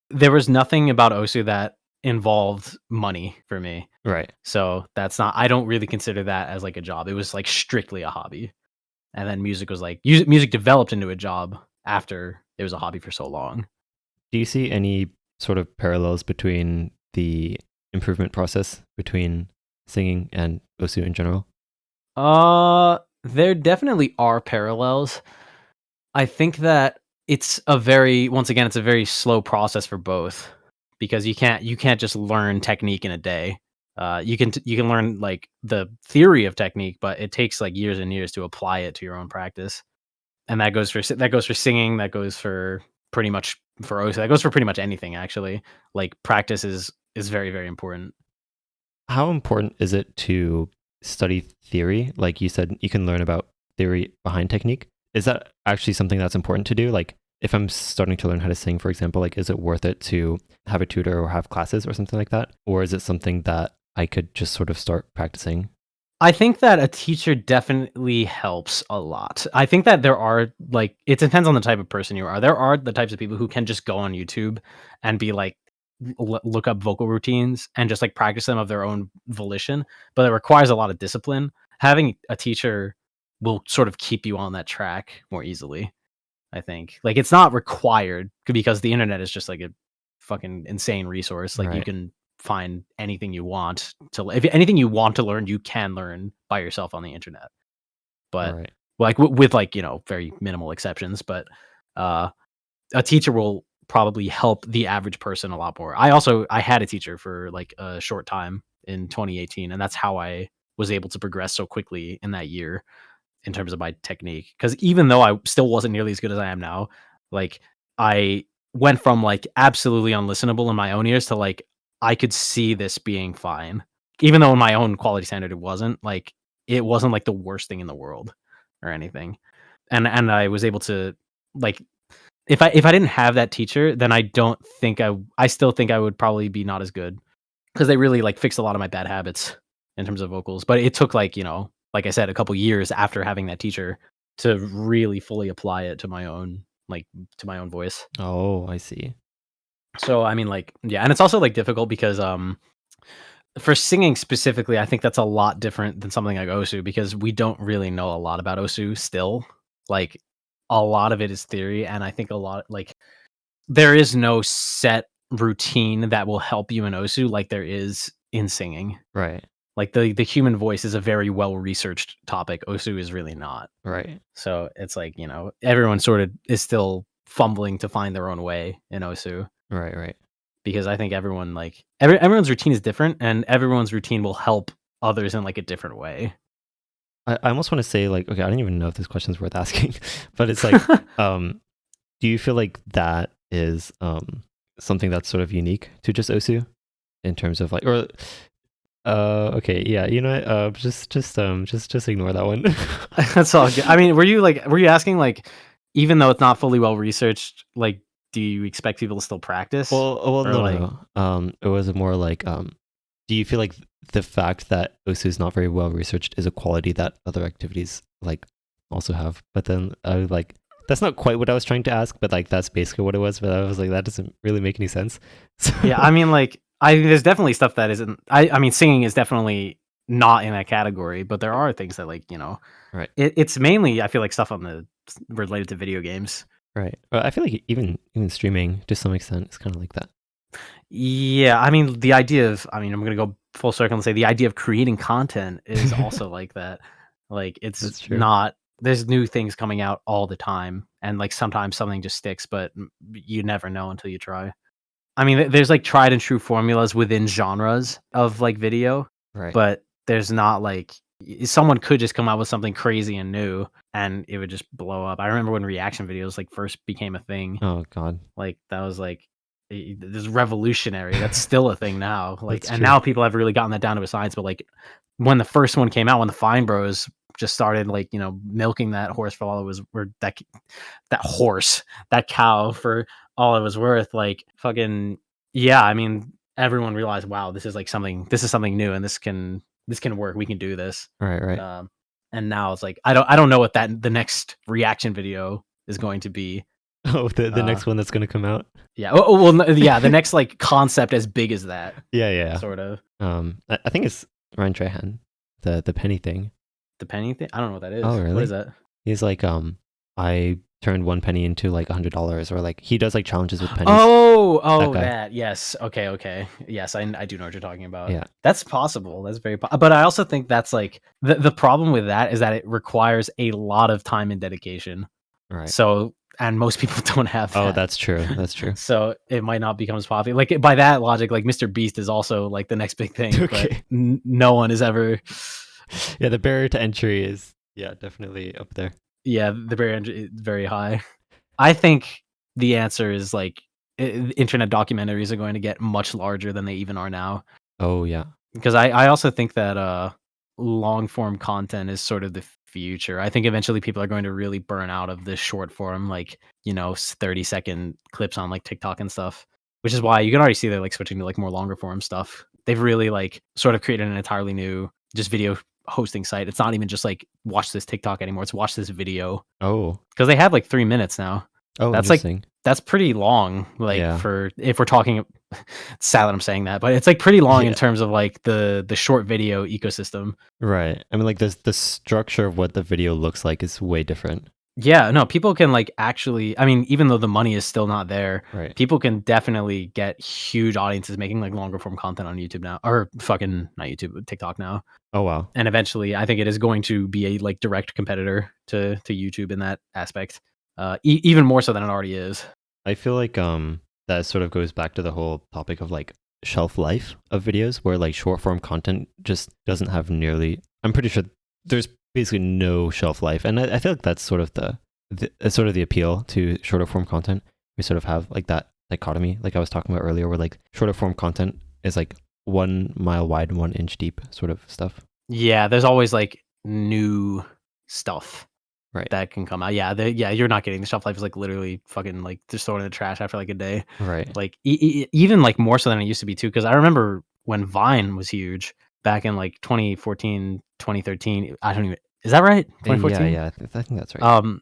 there was nothing about Osu that involved money for me. Right. So I don't really consider that as like a job. It was like strictly a hobby. And then music was like music developed into a job after it was a hobby for so long. Do you see any sort of parallels between the improvement process between singing and Osu in general? There definitely are parallels. I think that it's a very slow process for both because you can't just learn technique in a day. You can learn like the theory of technique, but it takes like years and years to apply it to your own practice. And that goes for singing, that goes for pretty much for Osu, that goes for pretty much anything actually. Like practice is very, very important. How important is it to study theory? Like you said, you can learn about theory behind technique. Is that actually something that's important to do? Like if I'm starting to learn how to sing, for example, like is it worth it to have a tutor or have classes or something like that? Or is it something that I could just sort of start practicing? I think that a teacher definitely helps a lot. I think that there are like it depends on the type of person you are. There are the types of people who can just go on YouTube and be like look up vocal routines and just like practice them of their own volition, but it requires a lot of discipline. Having a teacher will sort of keep you on that track more easily, I think. Like it's not required because the internet is just like a fucking insane resource. Like you Right. can find anything you want to if anything you want to learn, you can learn by yourself on the internet. But Right. like with like, very minimal exceptions, but a teacher will probably help the average person a lot more. I had a teacher for like a short time in 2018, and that's how I was able to progress so quickly in that year in terms of my technique. Because even though I still wasn't nearly as good as I am now, like I went from like absolutely unlistenable in my own ears to like I could see this being fine, even though in my own quality standard it wasn't like the worst thing in the world or anything. And I was able to like if I didn't have that teacher, then I still think I would probably be not as good because they really like fixed a lot of my bad habits in terms of vocals. But it took like, like I said, a couple years after having that teacher to really fully apply it to my own to my own voice. Oh, I see. So I mean like yeah, and it's also like difficult because for singing specifically, I think that's a lot different than something like Osu because we don't really know a lot about Osu still. Like a lot of it is theory, and I think a lot like there is no set routine that will help you in Osu like there is in singing. Right. Like the human voice is a very well researched topic. Osu is really not. Right. So it's like, everyone sort of is still fumbling to find their own way in Osu. Right. Right. Because I think everyone like everyone's routine is different and everyone's routine will help others in like a different way. I almost want to say like, okay, I don't even know if this question's worth asking, but it's like, do you feel like that is something that's sort of unique to just Osu in terms of like, or okay, yeah, just ignore that one. That's all good. I mean, were you asking like, even though it's not fully well researched, like, do you expect people to still practice? Well, Or, no, like- no. It was more like, do you feel like the fact that Osu is not very well researched is a quality that other activities like also have? But then I was like, that's not quite what I was trying to ask, but like that's basically what it was. But I was like, that doesn't really make any sense. So, Yeah, I mean, like, there's definitely stuff that isn't. I mean, singing is definitely not in that category, but there are things that like right, it's mainly I feel like stuff on the related to video games. right. Well, I feel like even streaming to some extent is kind of like that. Yeah, I mean, the idea of I'm gonna go full circle and say the idea of creating content is also like that. Like, That's it's true. not. There's new things coming out all the time, and like sometimes something just sticks, but you never know until you try. I mean, there's like tried and true formulas within genres of like video, Right. but there's not like someone could just come out with something crazy and new and it would just blow up. I remember when reaction videos like first became a thing. Oh God. Like that was like this is revolutionary. That's still a thing now. Like That's and true. now people have really gotten that down to a science, but like when the first one came out, when the Fine Bros just started like, milking that horse for all it was or that cow for all it was worth, like fucking yeah, I mean everyone realized, wow, this is something new and this can work. We can do this. Right. Right. And now it's like I don't know what the next reaction video is going to be. Oh, the next one that's gonna come out. Yeah. Well, yeah, the next like concept as big as that. Yeah. Sort of. I think it's Ryan Trahan, the penny thing. The penny thing? I don't know what that is. Oh, really? What is that? He's like, I turned one penny into like $100, or like he does like challenges with pennies. Oh, That guy. that. Yes. Okay. Yes, I do know what you're talking about. Yeah. That's possible. That's very but I also think that's like the problem with that is that it requires a lot of time and dedication. Right. So, and most people don't have that. Oh, that's true. That's true. So it might not become as popular. Like by that logic, like Mr. Beast is also like the next big thing, but Okay. no one is ever. Yeah, the barrier to entry is definitely up there. Yeah, the barrier is very high. I think the answer is like internet documentaries are going to get much larger than they even are now. Oh yeah. Because I also think that long form content is sort of the future. I think eventually people are going to really burn out of this short form, like 30-second clips on like TikTok and stuff. Which is why you can already see they're like switching to like more longer form stuff. They've really like sort of created an entirely new just video hosting site. It's not even just like watch this TikTok anymore. It's watch this video. Oh. Because they have like 3 minutes now. Oh, That's like interesting. that's pretty long. Like Yeah. for if we're talking, it's sad that I'm saying that, but it's like pretty long in Yeah. terms of like the short video ecosystem. Right. I mean, like the structure of what the video looks like is way different. Yeah, no, people can like actually. I mean, even though the money is still not there, Right. people can definitely get huge audiences making like longer form content on YouTube now, or fucking not YouTube, but TikTok now. Oh wow. And eventually, I think it is going to be a like direct competitor to YouTube in that aspect. Even more so than it already is. I feel like that sort of goes back to the whole topic of like shelf life of videos, where like short form content just doesn't have nearly. I'm pretty sure there's basically no shelf life, and I feel like that's sort of the appeal to shorter form content. We sort of have like that dichotomy, like I was talking about earlier, where like shorter form content is like 1 mile wide and 1 inch deep sort of stuff. Yeah, there's always like new stuff Right. that can come out. Yeah, you're not getting the shelf life is like literally fucking like just throwing it in the trash after like a day. Right. Like even like more so than it used to be too. Because I remember when Vine was huge back in like 2014, 2013. I don't even. Is that right? 2014. Yeah. I think that's right.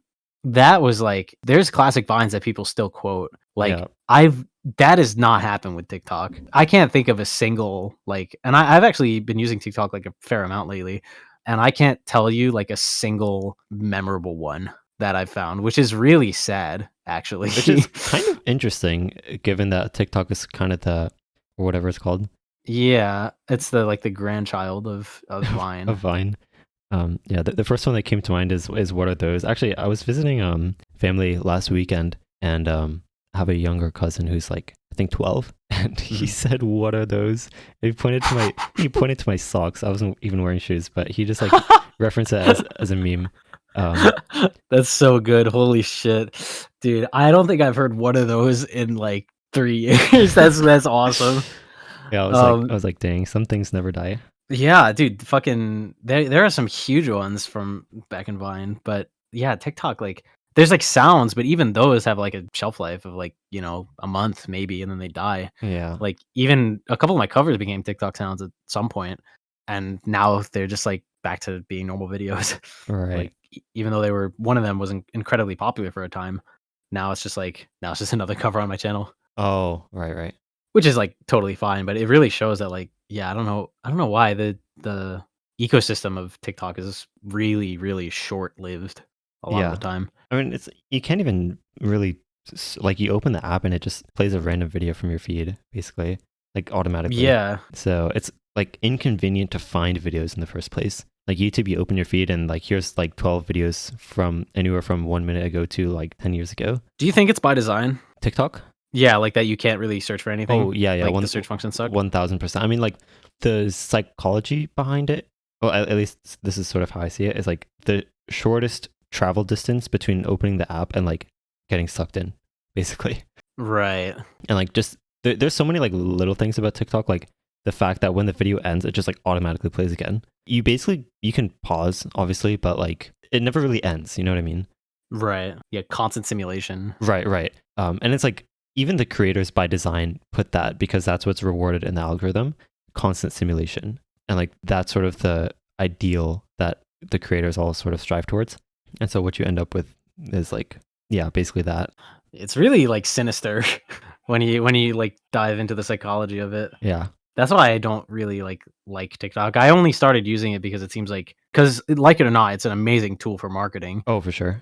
That was like there's classic Vines that people still quote. Like Yeah. that has not happened with TikTok. I can't think of a single like, and I've actually been using TikTok like a fair amount lately, and I can't tell you like a single memorable one that I've found, which is really sad, actually. Which is kind of interesting, given that TikTok is kind of the, or whatever it's called. Yeah, it's the like the grandchild of Vine. Of Vine. Yeah, the first one that came to mind is what are those? Actually, I was visiting family last weekend, and have a younger cousin who's like I think 12, and he said, "What are those?" And he pointed to my socks. I wasn't even wearing shoes, but he just like referenced it as a meme. That's so good. Holy shit, dude! I don't think I've heard one of those in like 3 years. That's awesome. Yeah, I was like, dang, some things never die. Yeah, dude, fucking there are some huge ones from back in Vine, but yeah, TikTok like there's like sounds, but even those have like a shelf life of like, a month maybe and then they die. Yeah. Like even a couple of my covers became TikTok sounds at some point, and now they're just like back to being normal videos. Right. Like even though one of them was incredibly popular for a time, now it's just another cover on my channel. Oh, right. Which is, like, totally fine, but it really shows that, like, yeah, I don't know why the ecosystem of TikTok is really, really short-lived a lot of the time. I mean, you can't even really like you open the app and it just plays a random video from your feed, basically, like automatically. Yeah. So it's like inconvenient to find videos in the first place. Like YouTube, you open your feed and like here's like 12 videos from anywhere from 1 minute ago to like 10 years ago. Do you think it's by design? TikTok? Yeah, like that you can't really search for anything? Oh, yeah. Like the search function sucks? 1000%. I mean, like the psychology behind it, well, at least this is sort of how I see it, is like the shortest travel distance between opening the app and like getting sucked in, basically. Right. And like just, there's so many like little things about TikTok, like the fact that when the video ends, it just like automatically plays again. You can pause, obviously, but like it never really ends. You know what I mean? Right. Yeah, constant simulation. Right. And it's like, even the creators by design put that because that's what's rewarded in the algorithm, constant simulation. And like that's sort of the ideal that the creators all sort of strive towards. And so what you end up with is like, yeah, basically that. It's really like sinister when you like dive into the psychology of it. Yeah. That's why I don't really like TikTok. I only started using it because it seems because like it or not, it's an amazing tool for marketing. Oh, for sure.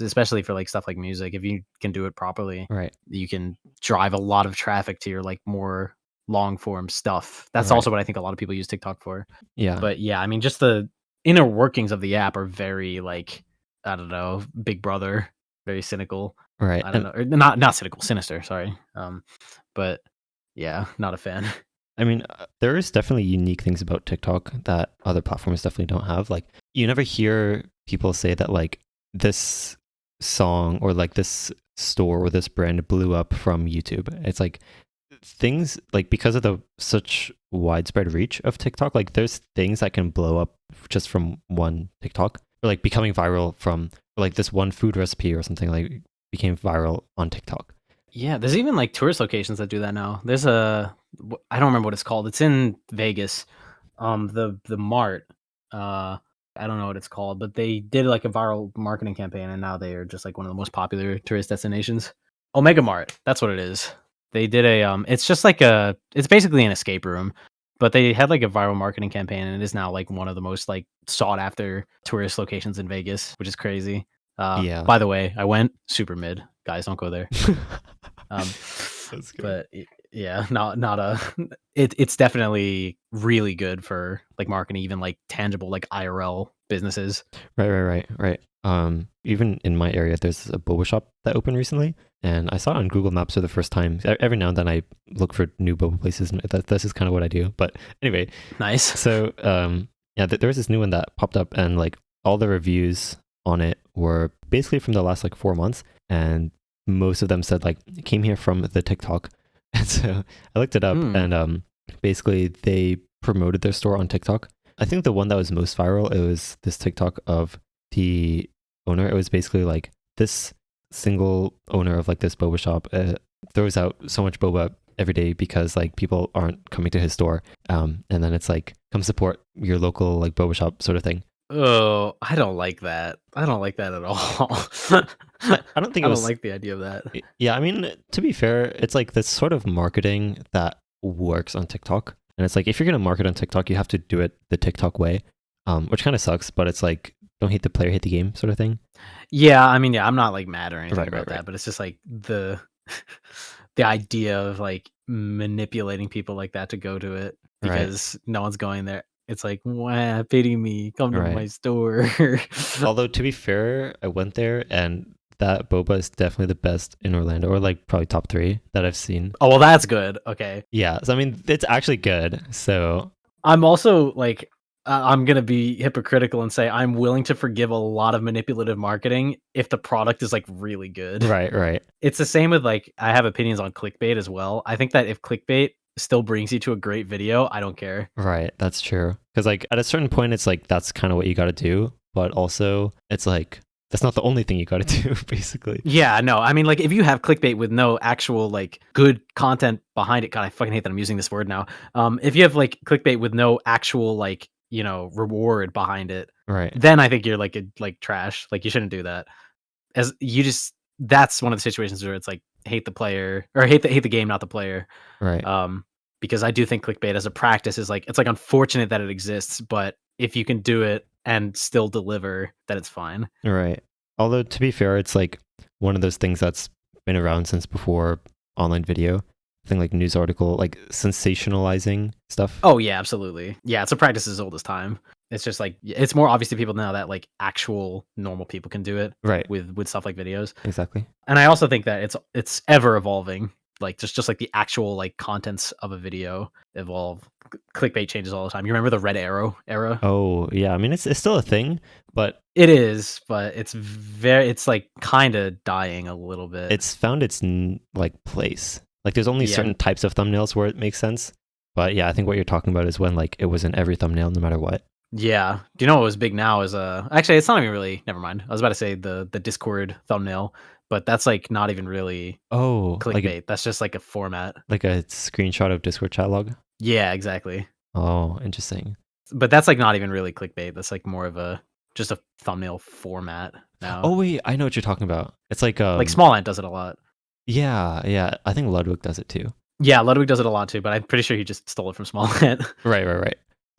Especially for like stuff like music. If you can do it properly, right, you can drive a lot of traffic to your like more long form stuff. That's also what I think a lot of people use TikTok for. Yeah. But yeah, I mean, just the inner workings of the app are very like, I don't know, Big Brother, very cynical. Right. I don't know, or not cynical, sinister. Sorry. But yeah, not a fan. I mean, there is definitely unique things about TikTok that other platforms definitely don't have. Like, you never hear people say that, like, this song or, like, this store or this brand blew up from YouTube. It's like things, like, because of the such widespread reach of TikTok, like, there's things that can blow up just from one TikTok. Or, like, becoming viral from, like, this one food recipe or something, like, became viral on TikTok. Yeah, there's even like tourist locations that do that now. There's I don't remember what it's called. It's in Vegas. The Mart. I don't know what it's called, but they did like a viral marketing campaign, and now they are just like one of the most popular tourist destinations. Omega Mart. That's what it is. They did it's just like it's basically an escape room, but they had like a viral marketing campaign, and it is now like one of the most like sought after tourist locations in Vegas, which is crazy. Yeah. By the way, I went super mid. Guys, don't go there. That's good. But yeah, not a. It's definitely really good for like marketing, even like tangible like IRL businesses. Right. Even in my area, there's a boba shop that opened recently, and I saw it on Google Maps for the first time. Every now and then I look for new boba places, and this is kind of what I do. But anyway, Nice. so yeah, there was this new one that popped up, and like all the reviews on it were basically from the last like 4 months, and most of them said like it came here from the TikTok. And so I looked it up, and basically they promoted their store on TikTok. I think the one that was most viral, it was this TikTok of the owner. It was basically like this single owner of like this boba shop throws out so much boba every day because like people aren't coming to his store, and then it's like come support your local like boba shop sort of thing. Oh, I don't like that. I don't like that at all. I don't think I it was don't like the idea of that. Yeah, I mean, to be fair, it's like this sort of marketing that works on TikTok. And it's like if you're gonna market on TikTok, you have to do it the TikTok way, which kind of sucks. But it's like don't hate the player, hate the game sort of thing. Yeah, I mean, yeah, I'm not like mad or anything Right, about right, right. that, but it's just like the the idea of like manipulating people like that to go to it Right, because no one's going there. It's like, wow, pity me, come to my right. store. Although to be fair, I went there and that boba is definitely the best in Orlando, or like probably top 3 that I've seen. Oh, well, that's good. Okay. Yeah, so I mean, it's actually good. So I'm also like, I'm going to be hypocritical and say I'm willing to forgive a lot of manipulative marketing if the product is like really good. right, right, It's the same with like, I have opinions on clickbait as well. I think that if clickbait still brings you to a great video, I don't care. right. That's true. Because like at a certain point, it's like that's kind of what you got to do, but also it's like that's not the only thing you got to do, basically. Yeah, no, I mean, like, if you have clickbait with no actual, like, good content behind it, God, I fucking hate that I'm using this word now. If you have, like, clickbait with no actual, like, reward behind it, Right, then I think you're, like, trash. Like, you shouldn't do that. As you just That's one of the situations where it's, like, hate the player or hate the game, not the player. right. Because I do think clickbait as a practice is, like, it's, like, unfortunate that it exists, but if you can do it and still deliver, then it's fine. Right. Although to be fair, it's like one of those things that's been around since before online video. Thing like news article, like sensationalizing stuff. Oh yeah, absolutely. Yeah, it's a practice as old as time. It's just like it's more obvious to people now that like actual normal people can do it Right. with stuff like videos. Exactly. And I also think that it's ever evolving. Like just like the actual like contents of a video evolve. Clickbait changes all the time. You remember the red arrow era? Oh yeah. I mean, it's still a thing, but It is, but it's like kind of dying a little bit. it's found its like place. Like there's only Yeah. certain types of thumbnails where it makes sense. But yeah, I think what you're talking about is when like it was in every thumbnail, no matter what. Yeah. Do you know what was big now is actually it's not even really never mind. I was about to say the Discord thumbnail, but that's like not even really Oh, clickbait. That's just like a format. like a screenshot of Discord chat log. Yeah, exactly. Oh, interesting. But that's like not even really clickbait. That's like more of a just a thumbnail format now. Oh wait, I know what you're talking about. It's like Small Ant does it a lot. yeah, yeah. I think Ludwig does it too. Yeah, Ludwig does it a lot too, but I'm pretty sure he just stole it from Small Ant. Right, right, right.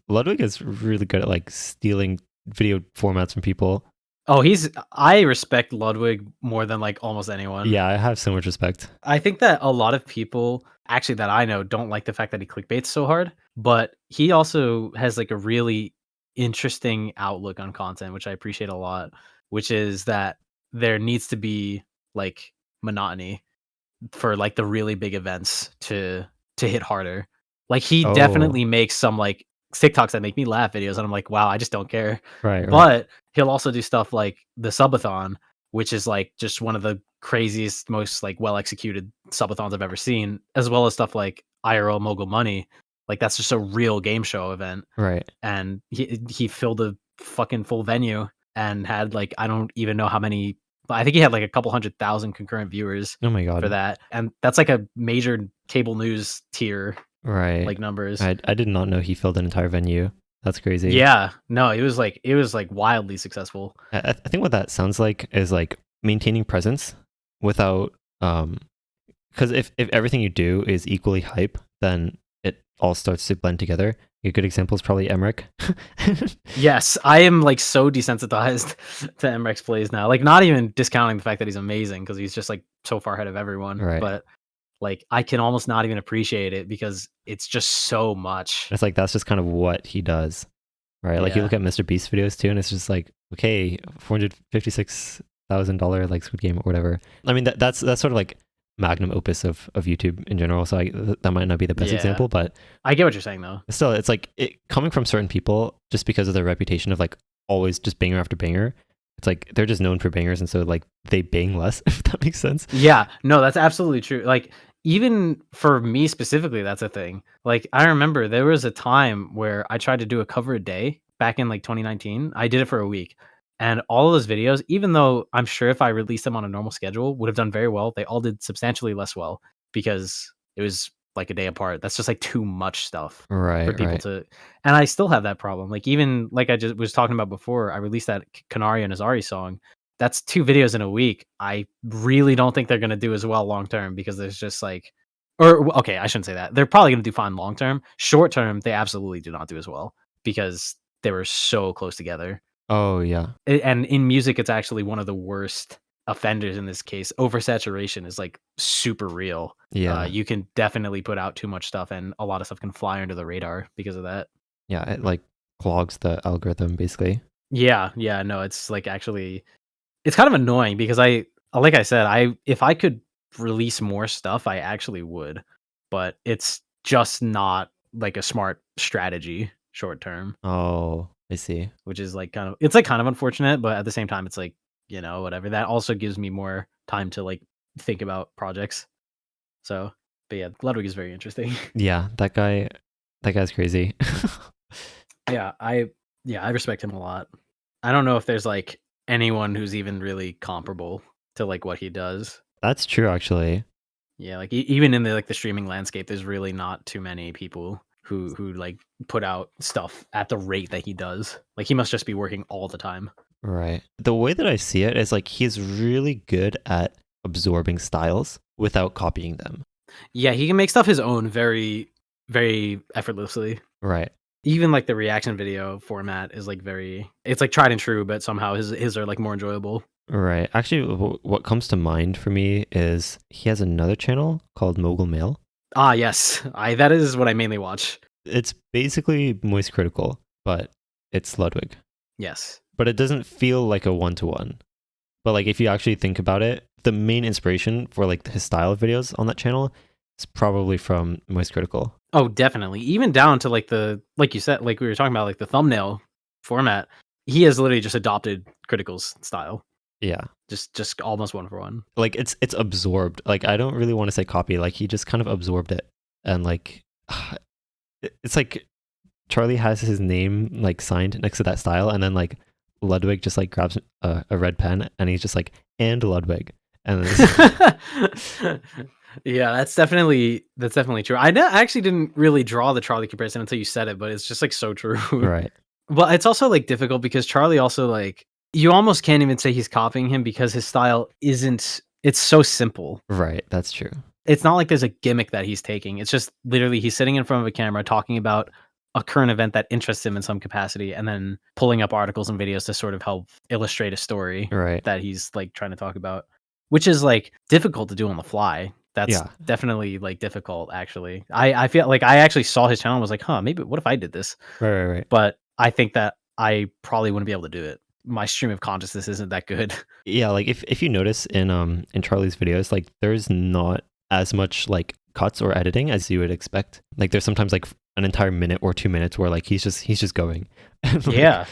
Ludwig is really good at like stealing video formats from people. Oh, I respect Ludwig more than like almost anyone. Yeah, I have so much respect. I think that a lot of people actually that I know don't like the fact that he clickbaits so hard, but he also has like a really interesting outlook on content, which I appreciate a lot, which is that there needs to be like monotony for like the really big events to hit harder. Like he Oh, definitely makes some like TikToks that make me laugh videos and I'm like, wow, I just don't care. right, right, But he'll also do stuff like the subathon, which is like just one of the craziest, most like well executed subathons I've ever seen, as well as stuff like IRL Mogul Money. Like that's just a real game show event. right. And he filled a fucking full venue and had like I don't even know how many, but I think he had like a couple 100,000 concurrent viewers Oh my for god. that. And that's like a major cable news tier Right. like numbers. I did not know he filled an entire venue. That's crazy. Yeah. No, it was like wildly successful. I think what that sounds like is like maintaining presence without because if everything you do is equally hype, then it all starts to blend together. A good example is probably Emmerich. Yes, I am like so desensitized to MX plays now. Like not even discounting the fact that he's amazing because he's just like so far ahead of everyone. Right. But like I can almost not even appreciate it because it's just so much. It's like that's just kind of what he does. Right. Like you Yeah. look at Mr. Beast videos too, and it's just like okay, $456,000 like Squid Game or whatever. I mean, that's sort of like magnum opus of YouTube in general. So that might not be the best example, but I get what you're saying though. Still, it's like coming from certain people just because of their reputation of like always just banger after banger. It's like they're just known for bangers, and so like they bang less, if that makes sense. Yeah, no, that's absolutely true. Like even for me specifically, that's a thing. Like I remember there was a time where I tried to do a cover a day back in like 2019. I did it for a week. And all of those videos, even though I'm sure if I released them on a normal schedule, would have done very well, they all did substantially less well because it was like a day apart. That's just like too much stuff for people to. And I still have that problem. Like even like I just was talking about before, I released that Canary and Azari song. That's 2 videos in a week. I really don't think they're gonna do as well long term because there's just like, or okay, I shouldn't say that. They're probably gonna do fine long term. Short term, they absolutely do not do as well because they were so close together. Oh yeah. And in music, it's actually one of the worst offenders in this case. Oversaturation is like super real. Yeah. You can definitely put out too much stuff, and a lot of stuff can fly under the radar because of that. Yeah, it like clogs the algorithm basically. Yeah, no, it's like actually, it's kind of annoying because like I said, if I could release more stuff, I actually would, but it's just not like a smart strategy short term. Oh, I see. Which is like it's like kind of unfortunate, but at the same time, it's like, whatever. That also gives me more time to like think about projects. So, but yeah, Ludwig is very interesting. Yeah, that guy's crazy. Yeah, I respect him a lot. I don't know if there's like anyone who's even really comparable to like what he does. That's true, actually. Yeah, like even in the streaming landscape, there's really not too many people who like put out stuff at the rate that he does. Like he must just be working all the time. Right. The way that I see it is like he's really good at absorbing styles without copying them. Yeah, he can make stuff his own very, very effortlessly. Right. Even like the reaction video format is like it's like tried and true, but somehow his are like more enjoyable. Right. Actually, what comes to mind for me is he has another channel called Mogul Mail. Ah, yes. That is what I mainly watch. It's basically Moist Critical, but it's Ludwig. Yes. But it doesn't feel like a one-to-one. But like if you actually think about it, the main inspiration for like his style of videos on that channel is probably from Moist Critical. Oh, definitely. Even down to like like you said, like we were talking about, like the thumbnail format. He has literally just adopted Critical's style. Yeah. Just almost one for one. Like it's absorbed. Like I don't really want to say copy. Like he just kind of absorbed it, and like it's like Charlie has his name like signed next to that style, and then like Ludwig just like grabs a red pen and he's just like, and Ludwig, and then yeah, that's definitely true. I actually didn't really draw the Charlie comparison until you said it, but it's just like so true. Right. Well, it's also like difficult because Charlie also like, you almost can't even say he's copying him because his style it's so simple. Right, that's true. It's not like there's a gimmick that he's taking. It's just literally he's sitting in front of a camera talking about a current event that interests him in some capacity, and then pulling up articles and videos to sort of help illustrate a story that he's like trying to talk about, which is like difficult to do on the fly. That's definitely like difficult, actually. I feel like I actually saw his channel and was like, huh, maybe what if I did this? Right. But I think that I probably wouldn't be able to do it. My stream of consciousness isn't that good. Yeah, like if you notice in Charlie's videos, like there's not as much like cuts or editing as you would expect. Like there's sometimes like an entire minute or 2 minutes where like he's just going. Like, yeah.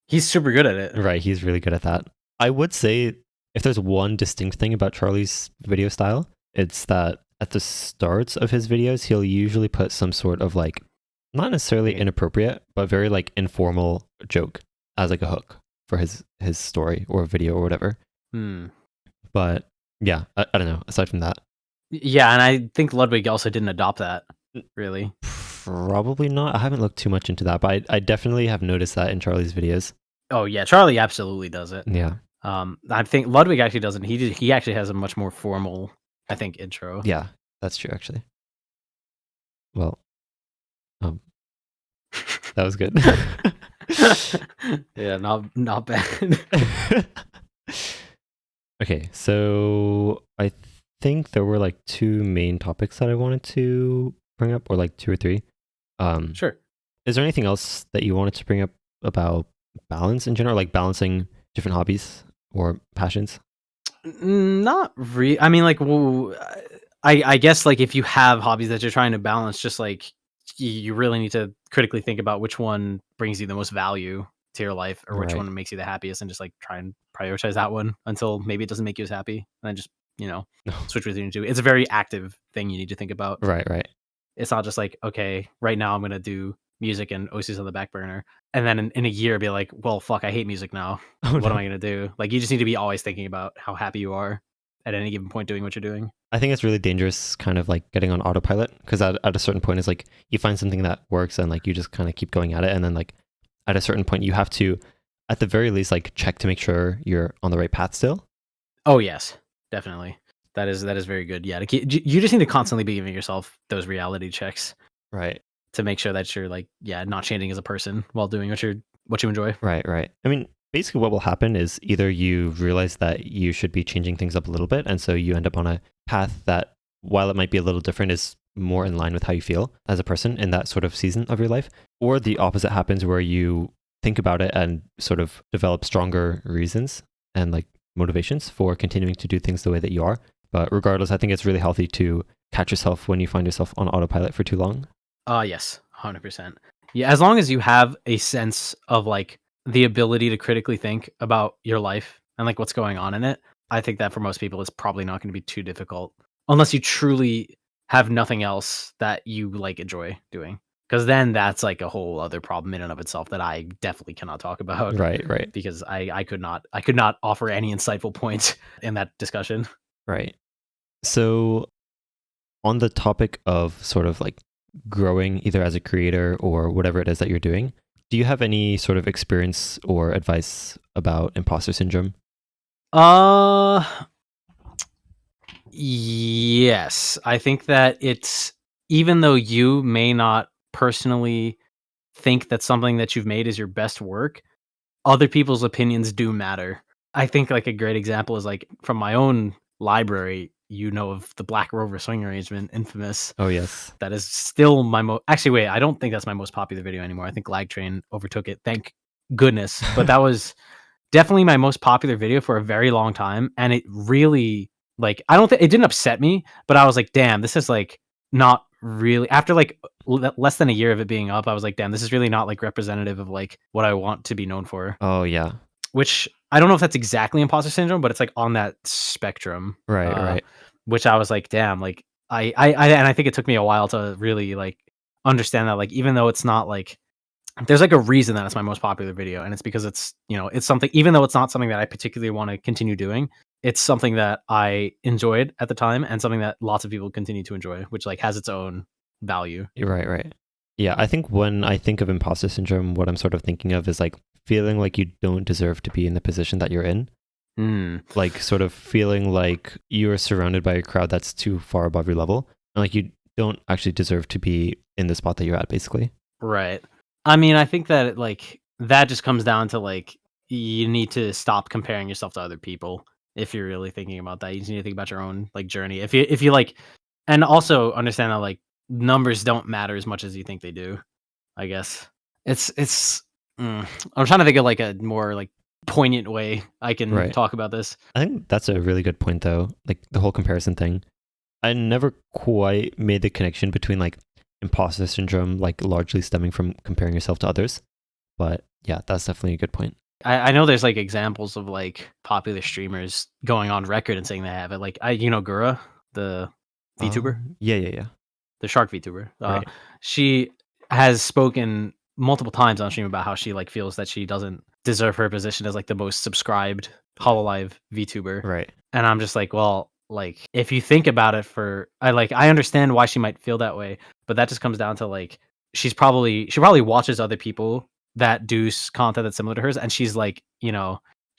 He's super good at it. Right, he's really good at that. I would say if there's one distinct thing about Charlie's video style, it's that at the starts of his videos, he'll usually put some sort of like, not necessarily inappropriate, but very like informal joke as like a hook for his story or video or whatever. But yeah, I don't know. Aside from that, yeah, and I think Ludwig also didn't adopt that, really. Probably not. I haven't looked too much into that, but I definitely have noticed that in Charlie's videos. Oh yeah, Charlie absolutely does it. Yeah. I think Ludwig actually doesn't. He actually has a much more formal, I think, intro. Yeah, that's true actually. Well, that was good. Yeah, not bad. Okay, so I think there were like 2 main topics that I wanted to bring up, or like 2 or 3. Sure. Is there anything else that you wanted to bring up about balance in general, like balancing different hobbies or passions? Not really. I mean, like, I guess like if you have hobbies that you're trying to balance, just like you really need to critically think about which one brings you the most value to your life, or which Right. one makes you the happiest, and just like try and prioritize that one until maybe it doesn't make you as happy, and then just you know switch between the two. It's a very active thing you need to think about. Right, right. It's not just like, okay, right now I'm gonna do music and OC's on the back burner, and then in a year be like, well, fuck, I hate music now. Oh What am no. I gonna do? Like, you just need to be always thinking about how happy you are at any given point doing what you're doing. I think it's really dangerous kind of like getting on autopilot because at a certain point it's like you find something that works and like you just kind of keep going at it, and then like at a certain point you have to at the very least like check to make sure you're on the right path still. Oh yes, definitely. That is very good. Yeah, to keep, you just need to constantly be giving yourself those reality checks Right. to make sure that you're like, yeah, not changing as a person while doing what you enjoy. Right, right. I mean, basically what will happen is either you realize that you should be changing things up a little bit, and so you end up on a path that, while it might be a little different, is more in line with how you feel as a person in that sort of season of your life. Or the opposite happens where you think about it and sort of develop stronger reasons and like motivations for continuing to do things the way that you are. But regardless, I think it's really healthy to catch yourself when you find yourself on autopilot for too long. Yes, 100%. Yeah, as long as you have a sense of like the ability to critically think about your life and like what's going on in it, I think that for most people it's probably not going to be too difficult unless you truly have nothing else that you like enjoy doing. Because then that's like a whole other problem in and of itself that I definitely cannot talk about Right, right, because I could not offer any insightful points in that discussion. right. So on the topic of sort of like growing either as a creator or whatever it is that you're doing, do you have any sort of experience or advice about imposter syndrome? Uh Yes, I think that it's even though you may not personally think that something that you've made is your best work, other people's opinions do matter. I think like a great example is like from my own library, of the Black Rover swing arrangement, infamous. Oh, yes. That is still my actually wait, I don't think that's my most popular video anymore. I think Lag Train overtook it. Thank goodness. But that was definitely my most popular video for a very long time, and it really like, I don't think it didn't upset me, but I was like, "Damn, this is, like, not really," after, like, less than a year of it being up, I was like, "Damn, this is really not, like, representative of, like, what I want to be known for." Oh, yeah. Which I don't know if that's exactly imposter syndrome, but it's, like, on that spectrum, Right, right. which I was like, "Damn," like, and I think it took me a while to really, like, understand that, like, even though it's not, like there's, like, a reason that it's my most popular video, and it's because it's something even though it's not something that I particularly wanna continue doing, it's something that I enjoyed at the time and something that lots of people continue to enjoy, which, like, has its own value. You're right, right. Yeah, I think when I think of imposter syndrome, what I'm sort of thinking of is like feeling like you don't deserve to be in the position that you're in. Mm, Like sort of feeling like you're surrounded by a crowd that's too far above your level. And like you don't actually deserve to be in the spot that you're at, basically. right. I mean, I think that, that just comes down to, like, you need to stop comparing yourself to other people if you're really thinking about that. You just need to think about your own, like, journey. If you, like and also understand that, like, numbers don't matter as much as you think they do, I guess. It's I'm trying to think of, like, a more, like, poignant way I can Right. talk about this. I think that's a really good point, though. Like the whole comparison thing. I never quite made the connection between like imposter syndrome, like largely stemming from comparing yourself to others. But yeah, that's definitely a good point. I know there's, like, examples of, like, popular streamers going on record and saying they have it, like, Gura, the VTuber? Yeah, yeah, yeah. The shark VTuber. Right. She has spoken multiple times on stream about how she like feels that she doesn't deserve her position as like the most subscribed Hololive VTuber. Right. And I'm just like, well, like if you think about it I understand why she might feel that way, but that just comes down to like she probably watches other people that do content that's similar to hers, and she's like, she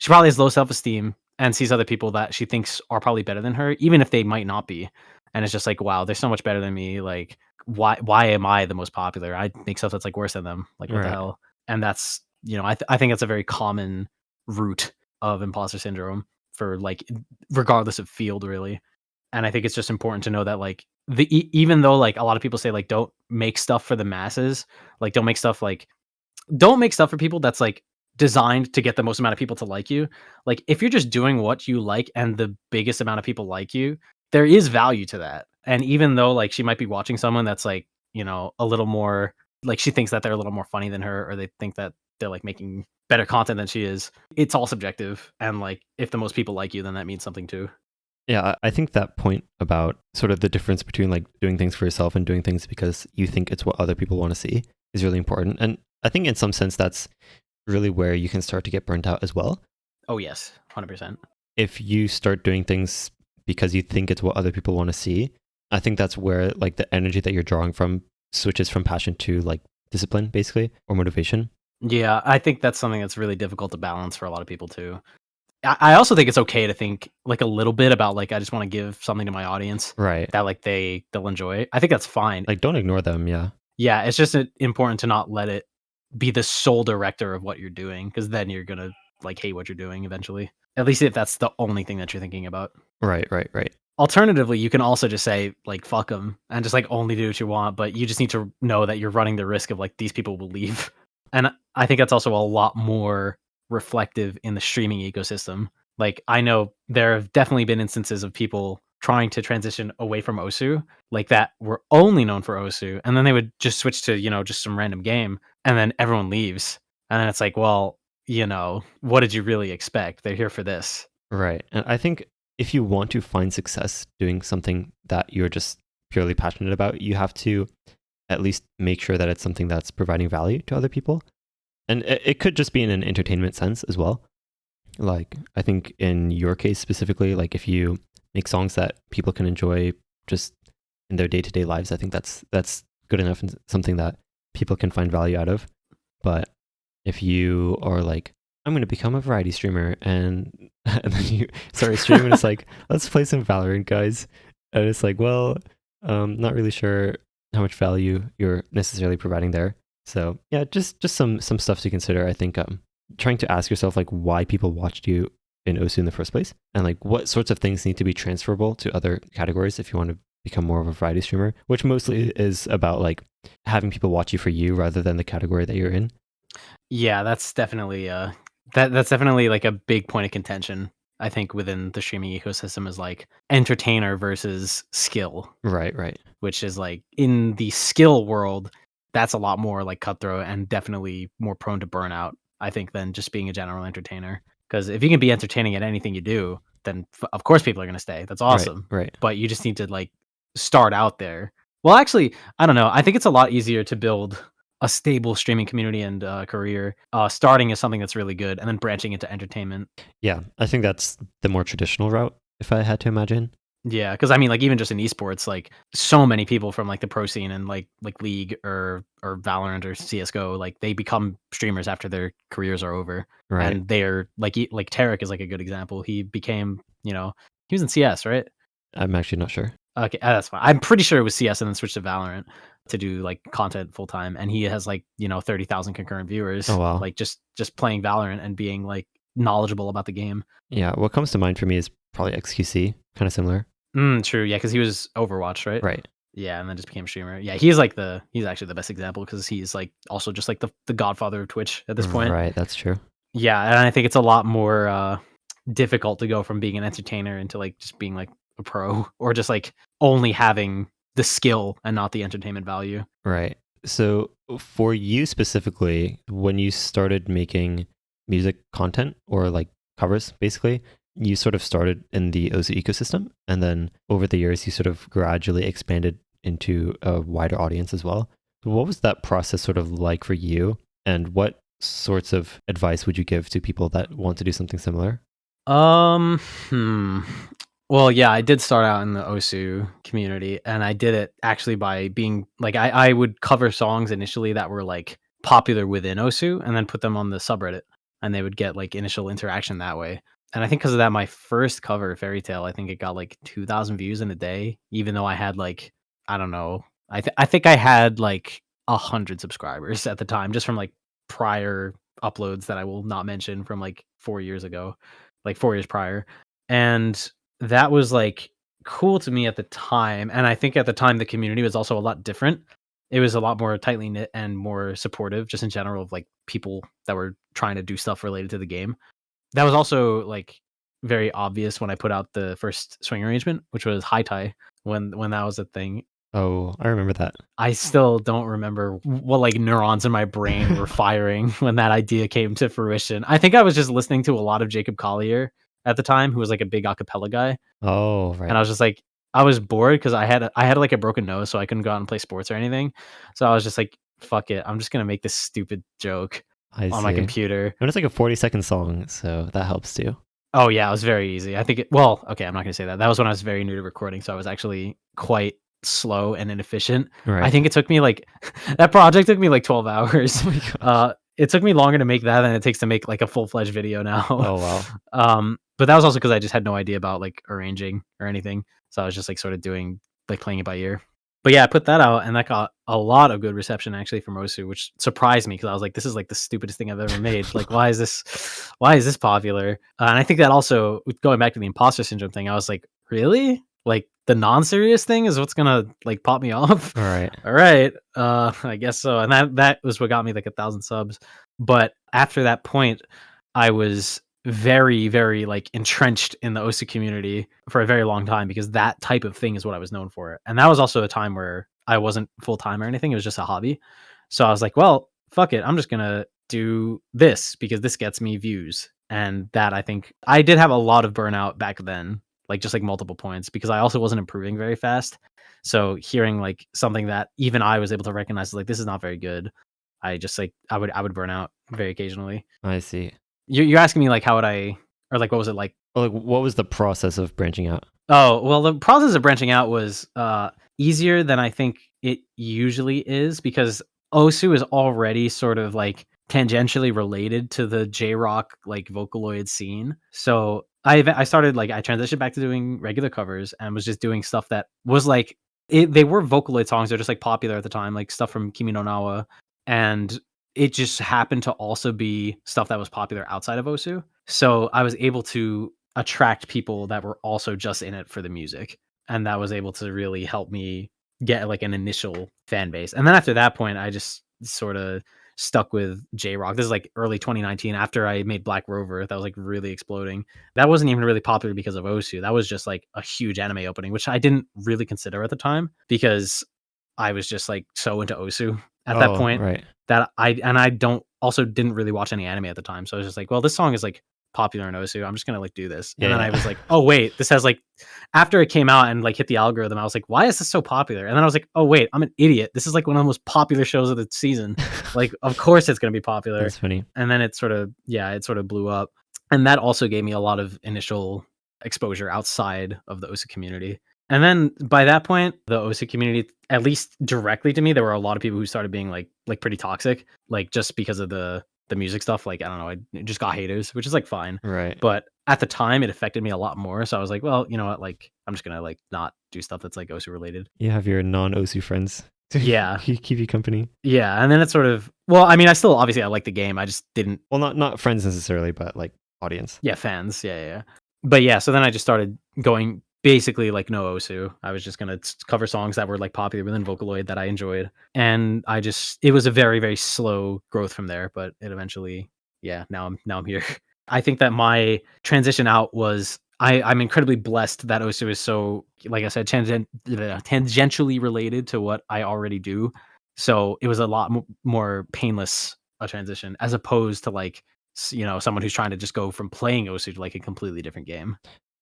probably has low self-esteem and sees other people that she thinks are probably better than her, even if they might not be. And it's just like, wow, they're so much better than me. Like, why am I the most popular? I make stuff that's like worse than them. Like, what the Right. hell? And that's I think that's a very common root of imposter syndrome for like regardless of field really. And I think it's just important to know that like even though like a lot of people say like don't make stuff for the masses, like don't make stuff for people that's like designed to get the most amount of people to like you. Like, if you're just doing what you like and the biggest amount of people like you, there is value to that. And even though, like, she might be watching someone that's, like, a little more like, she thinks that they're a little more funny than her, or they think that they're, like, making better content than she is. It's all subjective, and, like, if the most people like you, then that means something too. Yeah, I think that point about sort of the difference between like doing things for yourself and doing things because you think it's what other people want to see is really important. And I think in some sense that's really where you can start to get burnt out as well. Oh, yes, 100%. If you start doing things because you think it's what other people want to see, I think that's where like the energy that you're drawing from switches from passion to like discipline, basically, or motivation. Yeah, I think that's something that's really difficult to balance for a lot of people too. I also think it's okay to think, like, a little bit about, like, I just wanna give something to my audience Right. that, like, they'll enjoy. I think that's fine. Like, don't ignore them. Yeah. Yeah, it's just important to not let it be the sole director of what you're doing, because then you're gonna, like, hate what you're doing eventually. At least if that's the only thing that you're thinking about. Right. Right. Right. Alternatively, you can also just say, like, "Fuck them," and just, like, only do what you want, but you just need to know that you're running the risk of, like, these people will leave. And I think that's also a lot more reflective in the streaming ecosystem. Like, I know there have definitely been instances of people trying to transition away from Osu, like, that were only known for Osu, and then they would just switch to, just some random game, and then everyone leaves. And then it's like, well, what did you really expect? They're here for this. Right. And I think if you want to find success doing something that you're just purely passionate about, you have to at least make sure that it's something that's providing value to other people. And it could just be in an entertainment sense as well. Like, I think in your case specifically, like if you make songs that people can enjoy just in their day-to-day lives, I think that's good enough and something that people can find value out of. But if you are like, I'm going to become a variety streamer, and then you start streaming, it's like, let's play some Valorant, guys. And it's like, well, not really sure how much value you're necessarily providing there. So yeah, just some stuff to consider. I think trying to ask yourself like why people watched you in Osu in the first place, and like what sorts of things need to be transferable to other categories if you want to become more of a variety streamer, which mostly is about like having people watch you for you rather than the category that you're in. Yeah, that's definitely that's definitely like a big point of contention. I think within the streaming ecosystem is like entertainer versus skill, Right, right. which is like in the skill world, that's a lot more like cutthroat and definitely more prone to burnout, I think, than just being a general entertainer. Because if you can be entertaining at anything you do, then of course people are going to stay. That's Right, awesome. right. But you just need to like start out there. Well, actually, I don't know. I think it's a lot easier to build a stable streaming community and career starting as something that's really good and then branching into entertainment. Yeah, I think that's the more traditional route if I had to imagine. Yeah, because I mean, like, even just in esports, like, so many people from, like, the pro scene and, like League or Valorant or CS:GO, like, they become streamers after their careers are over, Right. and they're like Tarek is, like, a good example. He became, he was in CS, right? I'm actually not sure. Okay, that's fine. I'm pretty sure it was CS and then switched to Valorant to do, like, content full time, and he has, like, 30,000 concurrent Oh viewers, wow. like, just playing Valorant and being, like, knowledgeable about the game. Yeah, what comes to mind for me is probably XQC, kind of similar. True, yeah, because he was Overwatch, right? Right. Yeah, and then just became a streamer. Yeah, he's actually the best example because he's, like, also just, like, the godfather of Twitch at this point. Right, that's true. Yeah, and I think it's a lot more, difficult to go from being an entertainer into, like, just being, like, a pro or just, like, only having the skill and not the entertainment value. Right. So for you specifically, when you started making music content or like covers, basically, you sort of started in the Ozu ecosystem, and then over the years, you sort of gradually expanded into a wider audience as well. What was that process sort of like for you, and what sorts of advice would you give to people that want to do something similar? Um, hmm. Well, yeah, I did start out in the Osu community, and I did it actually by being like I would cover songs initially that were like popular within Osu, and then put them on the subreddit, and they would get like initial interaction that way. And I think because of that, my first cover, Fairy Tale, I think it got like 2,000 views in a day, even though I had like I don't know, I think I had like 100 subscribers at the time, just from like prior uploads that I will not mention from like 4 years ago, like 4 years prior, and that was, like, cool to me at the time, and I think at the time the community was also a lot different. It was a lot more tightly knit and more supportive just in general of like people that were trying to do stuff related to the game. That was also like very obvious when I put out the first swing arrangement, which was high tie when that was a thing. Oh, I remember that. I still don't remember what like neurons in my brain were firing when that idea came to fruition. I think I was just listening to a lot of Jacob Collier at the time, who was like a big acapella guy, Oh, and right. I was just like, I was bored because I had like a broken nose, so I couldn't go out and play sports or anything. So I was just like, fuck it, I'm just gonna make this stupid joke I on my see. computer. And it's like a 40-second song, so that helps too. Oh yeah, it was very easy. I think well, okay, I'm not gonna say that. That was when I was very new to recording, so I was actually quite slow and inefficient. I Right. think it took me like that project took me like 12 hours. Oh my gosh. It took me longer to make that than it takes to make like a full-fledged video now. Oh, wow. But that was also because I just had no idea about like arranging or anything. So I was just like sort of doing like playing it by ear. But yeah, I put that out and that got a lot of good reception actually from Osu, which surprised me because I was like, this is like the stupidest thing I've ever made. Like, why is this popular? And I think that also going back to the imposter syndrome thing, I was like, really? Like the non-serious thing is what's gonna like pop me off? All right. All right, I guess so. And that was what got me like 1,000 subs. But after that point, I was very, very like entrenched in the OSU community for a very long time because that type of thing is what I was known for. And that was also a time where I wasn't full time or anything. It was just a hobby. So I was like, well, fuck it. I'm just gonna do this because this gets me views. And that I think I did have a lot of burnout back then, like just like multiple points because I also wasn't improving very fast. So hearing like something that even I was able to recognize like this is not very good. I just like I would burn out very occasionally. I see. You're asking me like how would I or like what was it like? Oh, like, what was the process of branching out? Oh, well, the process of branching out was easier than I think it usually is because Osu is already sort of like tangentially related to the J-rock like Vocaloid scene. So I started like I transitioned back to doing regular covers and was just doing stuff that was like they were Vocaloid songs. They're just like popular at the time, like stuff from Kimi no Nawa, and it just happened to also be stuff that was popular outside of Osu. So I was able to attract people that were also just in it for the music. And that was able to really help me get like an initial fan base. And then after that point, I just sort of stuck with J-Rock. This is like early 2019 after I made Black Rover. That was like really exploding. That wasn't even really popular because of Osu. That was just like a huge anime opening, which I didn't really consider at the time because I was just like so into Osu at that Oh, point right. that I didn't really watch any anime at the time. So I was just like, well, this song is like popular in Osu. I'm just gonna like do this. And then Yeah. I was like, oh wait, this has like after it came out and like hit the algorithm, I was like, why is this so popular? And then I was like, oh wait, I'm an idiot. This is like one of the most popular shows of the season. Like, of course it's gonna be popular. That's funny. And then it sort of blew up. And that also gave me a lot of initial exposure outside of the OSU community. And then by that point, the OSU community, at least directly to me, there were a lot of people who started being like pretty toxic, like just because of the music stuff. Like I don't know, I just got haters, which is like fine. Right. But at the time, it affected me a lot more. So I was like, well, you know what? Like I'm just gonna like not do stuff that's like OSU related. You have your non-OSU friends to Yeah, keep you company. yeah. And then it's sort of well, I mean, I still obviously I like the game. I just didn't. Well, not friends necessarily, but like audience. Yeah, fans. Yeah, yeah. Yeah. But yeah, so then I just started going basically like no Osu. I was just gonna cover songs that were like popular within Vocaloid that I enjoyed, and it was a very very slow growth from there. But it eventually, yeah, now I'm here. I think that my transition out was I'm incredibly blessed that Osu is so like I said tangentially related to what I already do. So it was a lot more painless a transition as opposed to like someone who's trying to just go from playing Osu to like a completely different game.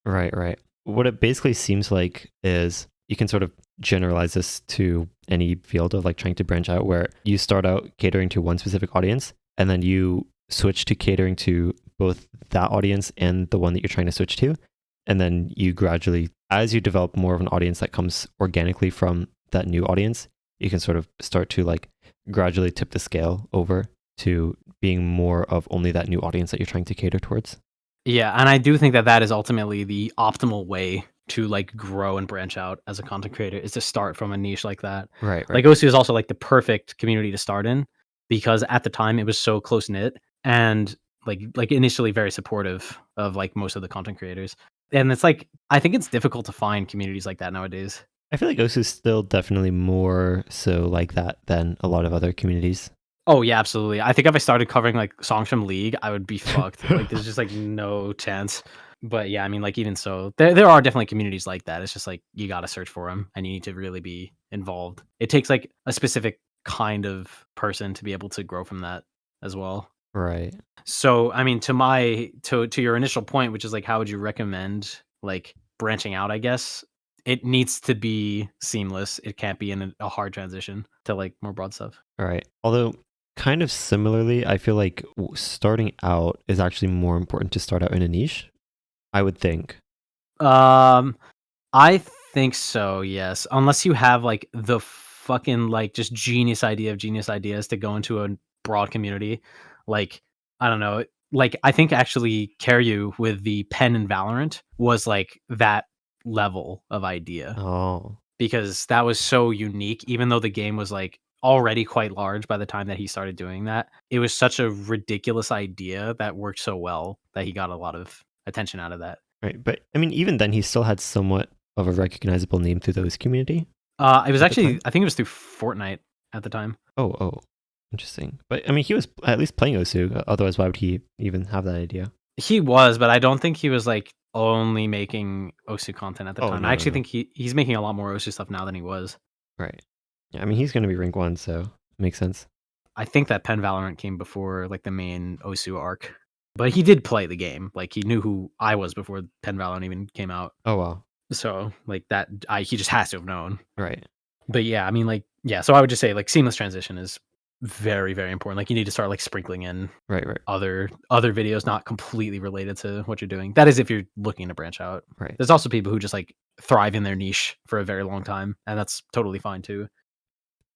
Right, right. What it basically seems like is you can sort of generalize this to any field of like trying to branch out where you start out catering to one specific audience and then you switch to catering to both that audience and the one that you're trying to switch to. And then you gradually, as you develop more of an audience that comes organically from that new audience, you can sort of start to like gradually tip the scale over to being more of only that new audience that you're trying to cater towards. Yeah, and I do think that that is ultimately the optimal way to like grow and branch out as a content creator is to start from a niche like that. Right, right. Like Osu is also like the perfect community to start in because at the time it was so close knit and like initially very supportive of like most of the content creators. And it's like I think it's difficult to find communities like that nowadays. I feel like Osu is still definitely more so like that than a lot of other communities. Oh yeah, absolutely. I think if I started covering like songs from League, I would be fucked. Like there's just like no chance. But yeah, I mean, like even so, there are definitely communities like that. It's just like you got to search for them, and you need to really be involved. It takes like a specific kind of person to be able to grow from that as well. Right. So, I mean, to your initial point, which is like, how would you recommend like branching out? I guess it needs to be seamless. It can't be in a hard transition to like more broad stuff. All right. Although, kind of similarly, I feel like starting out is actually more important to start out in a niche, I would think. Um, I think so. Yes, unless you have like the fucking like just genius idea of genius ideas to go into a broad community, like I don't know. Like I think actually Karyu with the pen and Valorant was like that level of idea Oh, because that was so unique. Even though the game was like already quite large by the time that he started doing that, it was such a ridiculous idea that worked so well that he got a lot of attention out of that. right. But I mean, even then, he still had somewhat of a recognizable name through those community It was at the actually time. I think it was through Fortnite at the time. Oh, interesting. But I mean, he was at least playing Osu. Otherwise, why would he even have that idea? He was, but I don't think he was like only making Osu content at the Oh, time. I no, no, actually no. think he's making a lot more Osu stuff now than he was. Right. Yeah, I mean, he's going to be rank 1, so makes sense. I think that Pen Valorant came before like the main Osu arc. But he did play the game. Like he knew who I was before Pen Valorant even came out. Oh, wow. So like that he just has to have known. Right. But yeah, I mean like yeah, so I would just say like seamless transition is very, very important. Like you need to start like sprinkling in Right. other videos not completely related to what you're doing. That is if you're looking to branch out. Right. There's also people who just like thrive in their niche for a very long time, and that's totally fine too.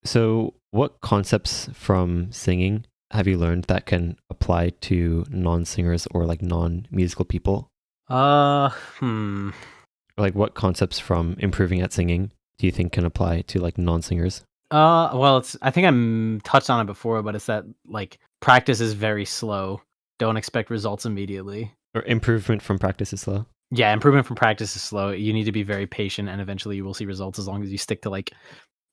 So, what concepts from singing have you learned that can apply to non-singers or like non-musical people? Uh, hmm. Or like, what concepts from improving at singing do you think can apply to like non-singers? Well, it's I think touched on it before, but it's that like practice is very slow. Don't expect results immediately. Or improvement from practice is slow? Yeah, improvement from practice is slow. You need to be very patient, and eventually you will see results as long as you stick to like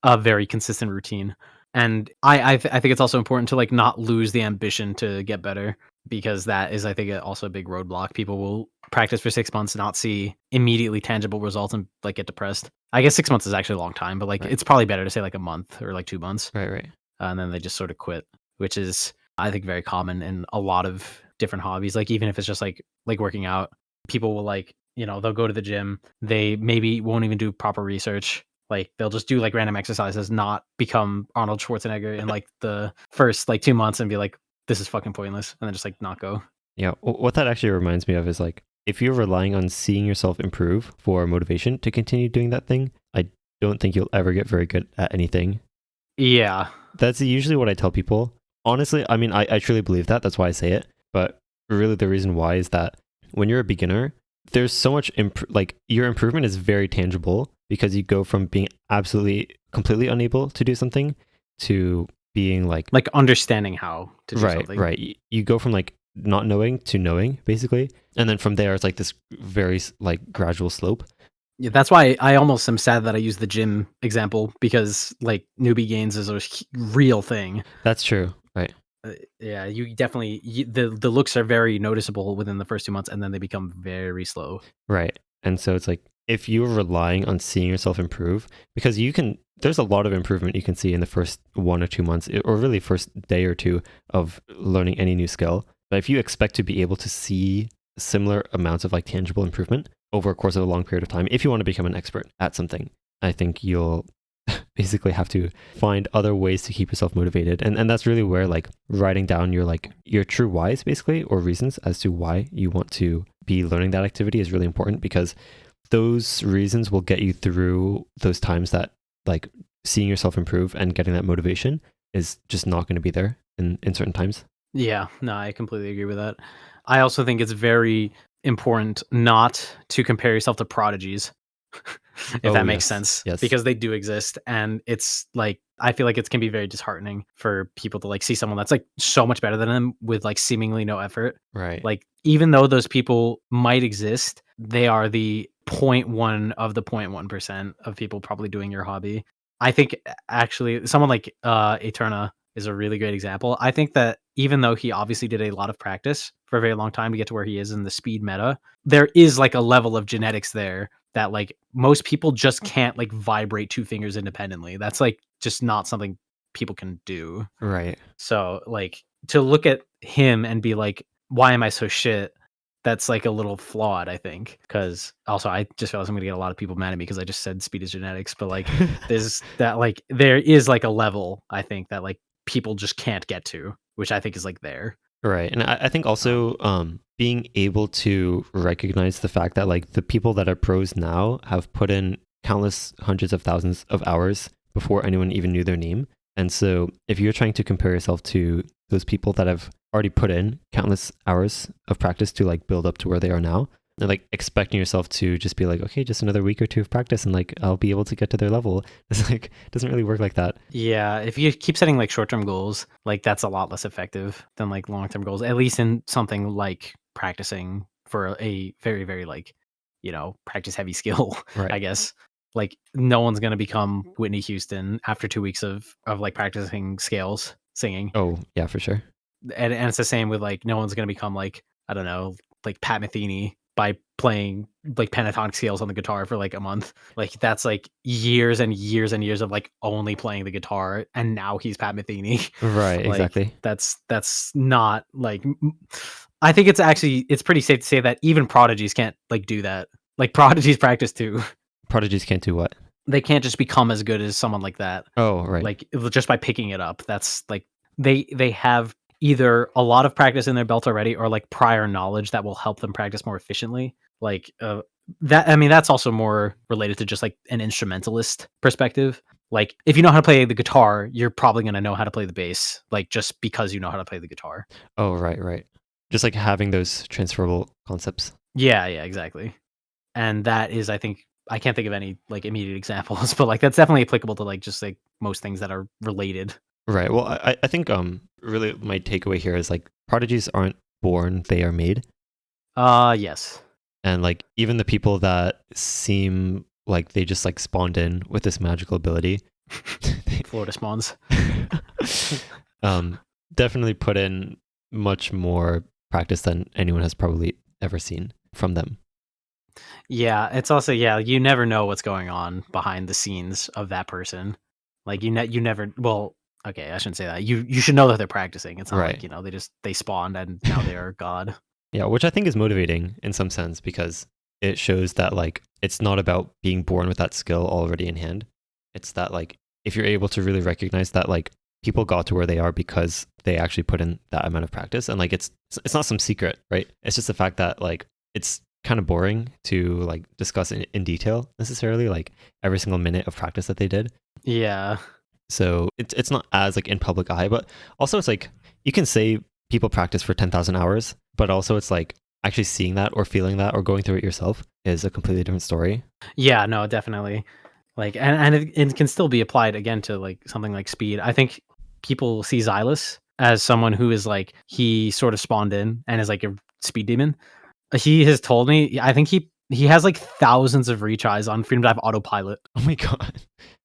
a very consistent routine. And I think it's also important to like not lose the ambition to get better because that is I think also a big roadblock. People will practice for 6 months and not see immediately tangible results and like get depressed. I guess 6 months is actually a long time, but like Right. it's probably better to say like a month or like 2 months, Right. and then they just sort of quit, which is I think very common in a lot of different hobbies. Like even if it's just like working out, people will like they'll go to the gym, they maybe won't even do proper research. Like they'll just do like random exercises, not become Arnold Schwarzenegger in like the first like 2 months and be like, this is fucking pointless, and then just like not go. Yeah. What that actually reminds me of is like, if you're relying on seeing yourself improve for motivation to continue doing that thing, I don't think you'll ever get very good at anything. Yeah. That's usually what I tell people. Honestly, I mean, I truly believe that. That's why I say it. But really, the reason why is that when you're a beginner, there's so much, like, your improvement is very tangible because you go from being absolutely, completely unable to do something to being like understanding how to do right, something. right. You go from like not knowing to knowing, basically. And then from there, it's like this very like gradual slope. Yeah, that's why I almost am sad that I use the gym example because like newbie gains is a real thing. That's true. Right. Yeah, you definitely the looks are very noticeable within the first 2 months, and then they become very slow. Right. And so it's like if you're relying on seeing yourself improve, because there's a lot of improvement you can see in the first 1 or 2 months, or really first day or two of learning any new skill. But if you expect to be able to see similar amounts of like tangible improvement over a course of a long period of time, if you want to become an expert at something, I think you'll basically have to find other ways to keep yourself motivated. And that's really where like writing down your true whys basically, or reasons as to why you want to be learning that activity is really important, because those reasons will get you through those times that like seeing yourself improve and getting that motivation is just not going to be there in certain times. Yeah, no, I completely agree with that. I also think it's very important not to compare yourself to prodigies, if that makes sense, Yes. because they do exist, and it's like I feel like it can be very disheartening for people to like see someone that's like so much better than them with like seemingly no effort. Right. Like even though those people might exist, they are the point 0.1 of the 0.1% of people probably doing your hobby. I think actually someone like Eterna is a really great example. I think that even though he obviously did a lot of practice for a very long time to get to where he is in the speed meta, there is like a level of genetics there that like most people just can't like vibrate two fingers independently. That's like just not something people can do. Right. So like to look at him and be like, why am I so shit? That's like a little flawed, I think. Cause also I just realized I'm gonna get a lot of people mad at me because I just said speed is genetics, but like there's that like there is like a level I think that like people just can't get to, which I think is like there. Right. And I think Um, also being able to recognize the fact that like the people that are pros now have put in countless hundreds of thousands of hours before anyone even knew their name. And so if you're trying to compare yourself to those people that have already put in countless hours of practice to like build up to where they are now, and like expecting yourself to just be like, okay, just another week or two of practice and like I'll be able to get to their level. It's like, it doesn't really work like that. yeah, if you keep setting like short-term goals, like that's a lot less effective than like long-term goals, at least in something like practicing for a very, very like, practice heavy skill, Right. I guess. Like no one's gonna become Whitney Houston after 2 weeks of like practicing scales singing. Oh, yeah, for sure. And it's the same with like no one's gonna become like, I don't know, like Pat Metheny by playing like pentatonic scales on the guitar for like a month. Like that's like years and years and years of like only playing the guitar, and now he's Pat Metheny. Right, Like exactly. that's not like I think it's pretty safe to say that even prodigies can't like do that. Like prodigies practice too. Prodigies can't do what? They can't just become as good as someone like that. Oh, right. Like just by picking it up. That's like they have either a lot of practice in their belt already or like prior knowledge that will help them practice more efficiently. Like that I mean that's also more related to just like an instrumentalist perspective. Like if you know how to play the guitar, you're probably going to know how to play the bass like just because you know how to play the guitar. Oh, right, right. Just like having those transferable concepts. Yeah, yeah, exactly. And that is I think I can't think of any like immediate examples, but like that's definitely applicable to like just like most things that are related. Right. Well, I think really my takeaway here is like prodigies aren't born, they are made. Yes. And like even the people that seem like they just like spawned in with this magical ability, Florida spawns. um, definitely put in much more practice than anyone has probably ever seen from them. Yeah, it's also yeah, you never know what's going on behind the scenes of that person. Like you never well, okay, I shouldn't say that. You should know that they're practicing. It's not like, Right. they spawned and now they are God. Yeah, which I think is motivating in some sense because it shows that like it's not about being born with that skill already in hand. It's that like if you're able to really recognize that like people got to where they are because they actually put in that amount of practice and like it's not some secret, right? It's just the fact that like it's kind of boring to like discuss in detail necessarily like every single minute of practice that they did. Yeah. So it's not as like in public eye, but also it's like you can say people practice for 10,000 hours, but also it's like actually seeing that or feeling that or going through it yourself is a completely different story. Yeah, no, definitely. Like and it can still be applied again to like something like speed. I think people see Xylus as someone who is like he sort of spawned in and is like a speed demon. He has told me I think he has like thousands of retries on Freedom Dive autopilot Oh my god.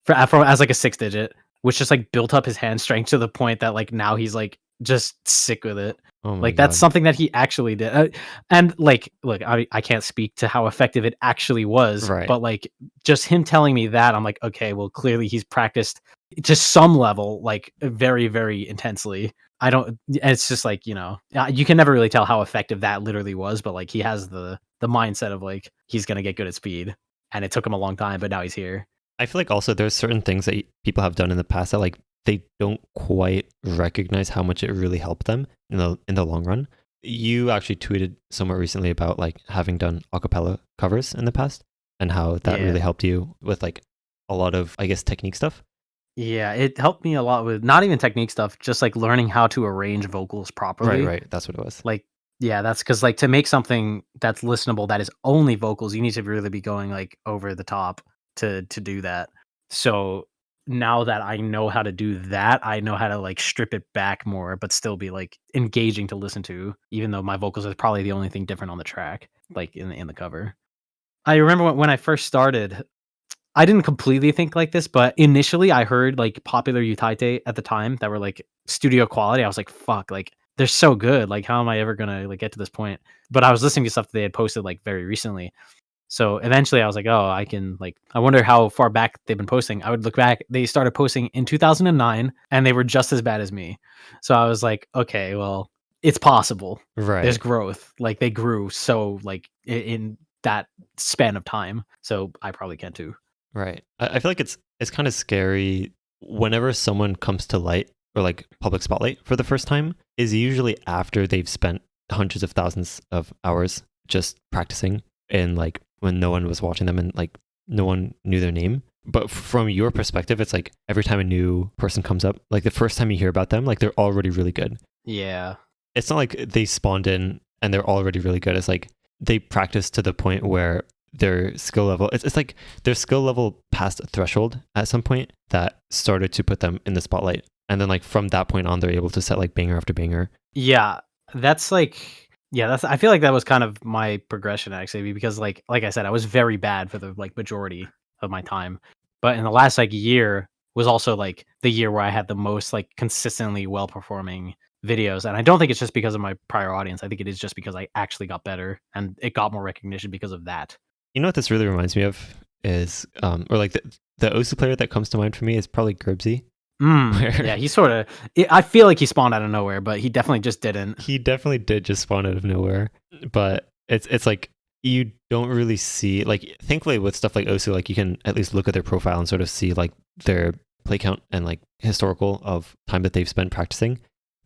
for as like a 6 digit, which just like built up his hand strength to the point that like now he's like just sick with it. Oh my Like that's god. something that he actually did. And like, look, I can't speak to how effective it actually was, Right. but like just him telling me that, I'm like, okay, well, clearly he's practiced to some level, like very, very intensely. I don't. It's just like you can never really tell how effective that literally was, but like he has the mindset of like he's gonna get good at speed, and it took him a long time, but now he's here. I feel like also there's certain things that people have done in the past that like they don't quite recognize how much it really helped them in the long run. You actually tweeted somewhat recently about like having done acapella covers in the past and how that Yeah. really helped you with like a lot of I guess technique stuff. Yeah, it helped me a lot with not even technique stuff, just like learning how to arrange vocals Right, properly. right. That's what it was. Like, yeah, that's because like to make something that's listenable that is only vocals, you need to really be going like over the top to do that. So now that I know how to do that, I know how to like strip it back more, but still be like engaging to listen to, even though my vocals are probably the only thing different on the track, like in the cover. I remember when I first started, I didn't completely think like this, but initially I heard like popular Utaite at the time that were like studio quality. I was like, fuck, like they're so good. Like, how am I ever gonna like get to this point? But I was listening to stuff that they had posted like very recently. So eventually I was like, oh, I can like I wonder how far back they've been posting. I would look back. They started posting in 2009 and they were just as bad as me. So I was like, okay, well, it's possible. There's Right. growth. Like they grew so like in that span of time. So I probably can too. Right. I feel like it's kind of scary whenever someone comes to light or like public spotlight for the first time is usually after they've spent hundreds of thousands of hours just practicing and like when no one was watching them and like no one knew their name. But from your perspective, it's like every time a new person comes up, like the first time you hear about them, like they're already really good. Yeah. It's not like they spawned in and they're already really good. It's like they practice to the point where their skill level, it's like their skill level passed a threshold at some point that started to put them in the spotlight. And then like from that point on, they're able to set like banger after banger. Yeah. That's like yeah, that's I feel like that was kind of my progression actually because like I said, I was very bad for the like majority of my time. But in the last like year was also like the year where I had the most like consistently well performing videos. And I don't think it's just because of my prior audience. I think it is just because I actually got better and it got more recognition because of that. You know what this really reminds me of is, or like the Osu player that comes to mind for me is probably Gerbsy. Yeah, he sort of. I feel like he spawned out of nowhere, but he definitely just didn't. He definitely did just spawn out of nowhere, but it's like you don't really see like thankfully with stuff like Osu, like you can at least look at their profile and sort of see like their play count and like historical of time that they've spent practicing.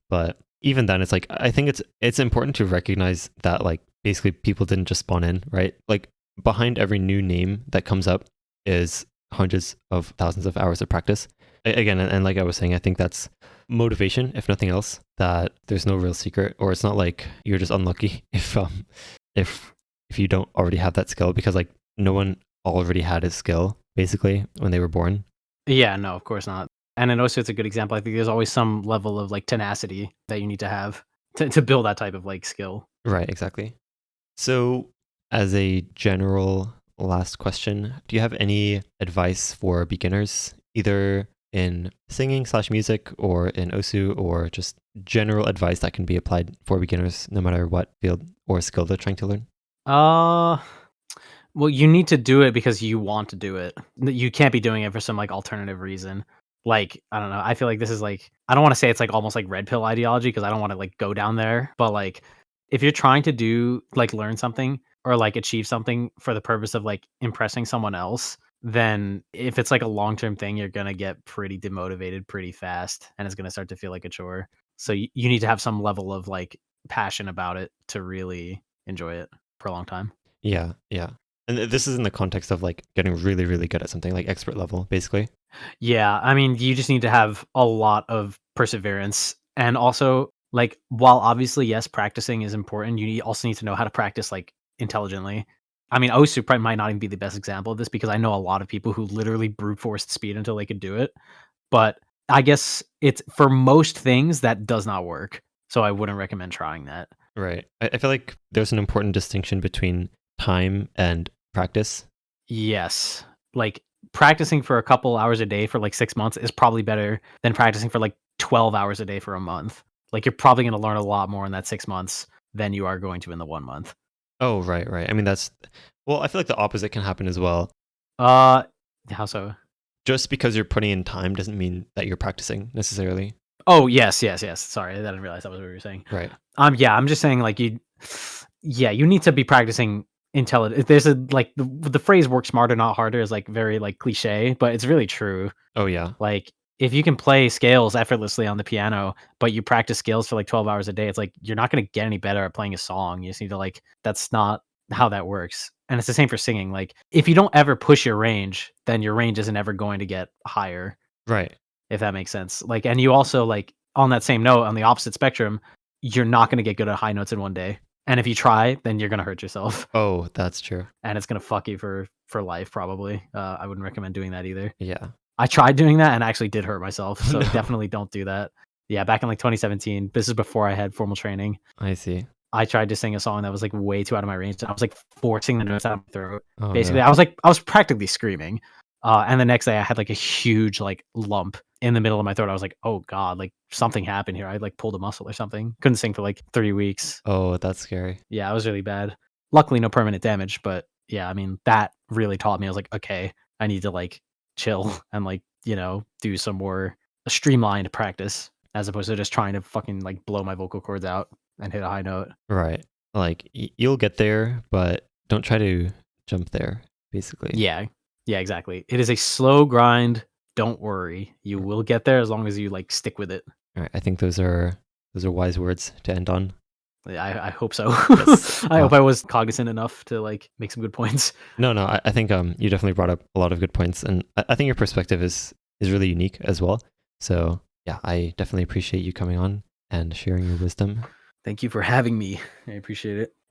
But even then, it's like I think it's important to recognize that like basically people didn't just spawn in, right? Like behind every new name that comes up is hundreds of thousands of hours of practice. Again, and like I was saying, I think that's motivation, if nothing else, that there's no real secret, or it's not like you're just unlucky if you don't already have that skill, because like no one already had his skill basically when they were born. Yeah, no, of course not. And in Osu, it's a good example. I think there's always some level of like tenacity that you need to have to build that type of like skill. Right, exactly. So, as a general last question, do you have any advice for beginners, either in singing slash music or in Osu, or just general advice that can be applied for beginners no matter what field or skill they're trying to learn? Uh, well, you need to do it because you want to do it. You can't be doing it for some like alternative reason. Like, I don't know. I feel like this is like I don't want to say it's like almost like red pill ideology because I don't want to like go down there, but like if you're trying to do like learn something or like achieve something for the purpose of like impressing someone else, then if it's like a long-term thing, you're going to get pretty demotivated pretty fast and it's going to start to feel like a chore. So you need to have some level of like passion about it to really enjoy it for a long time. Yeah, yeah. And this is in the context of like getting really, really good at something, like expert level, basically. Yeah, I mean, you just need to have a lot of perseverance and also like while obviously yes, practicing is important, also need to know how to practice like intelligently. I mean, Osu probably might not even be the best example of this because I know a lot of people who literally brute forced speed until they could do it. But I guess it's for most things that does not work. So I wouldn't recommend trying that. Right. I feel like there's an important distinction between time and practice. Yes. Like practicing for a couple hours a day for like 6 months is probably better than practicing for like 12 hours a day for a month. Like you're probably going to learn a lot more in that 6 months than you are going to in the 1 month. Oh, right, right. I mean, well, I feel like the opposite can happen as well. Uh, how so? Just because you're putting in time doesn't mean that you're practicing necessarily. Oh, yes, yes, yes. Sorry, I didn't realize that was what you were saying. Right. Yeah, I'm just saying like you need to be practicing intelligent. There's a like the phrase work smarter, not harder is like very like cliche, but it's really true. Oh, yeah. Like if you can play scales effortlessly on the piano, but you practice scales for like 12 hours a day, it's like you're not going to get any better at playing a song. You just need to like that's not how that works. And it's the same for singing. Like if you don't ever push your range, then your range isn't ever going to get higher, Right. if that makes sense. Like and you also like on that same note on the opposite spectrum, you're not going to get good at high notes in one day. And if you try, then you're going to hurt yourself Oh, that's true. and it's going to fuck you for life probably. I wouldn't recommend doing that either. Yeah. I tried doing that and I actually did hurt myself, so No. definitely don't do that. Yeah, back in like 2017, this is before I had formal training. I see. I tried to sing a song that was like way too out of my range. And I was like forcing the notes out of my throat. Oh, Basically, no. I was practically screaming. And the next day I had like a huge like lump in the middle of my throat. I was like, oh God, like something happened here. I like pulled a muscle or something. Couldn't sing for like 3 weeks. Oh, that's scary. Yeah, it was really bad. Luckily, no permanent damage, but yeah, I mean, that really taught me. I was like, okay, I need to like chill and like, do some more streamlined practice as opposed to just trying to fucking like blow my vocal cords out and hit a high note. Right. Like you'll get there, but don't try to jump there, basically. Yeah. Yeah, exactly. It is a slow grind. Don't worry. You will get there as long as you like stick with it. All right. I think those are wise words to end on. I hope so. Yes. I hope I was cognizant enough to like make some good points. No, I think you definitely brought up a lot of good points, and I think your perspective is really unique as well. So yeah, I definitely appreciate you coming on and sharing your wisdom. Thank you for having me. I appreciate it.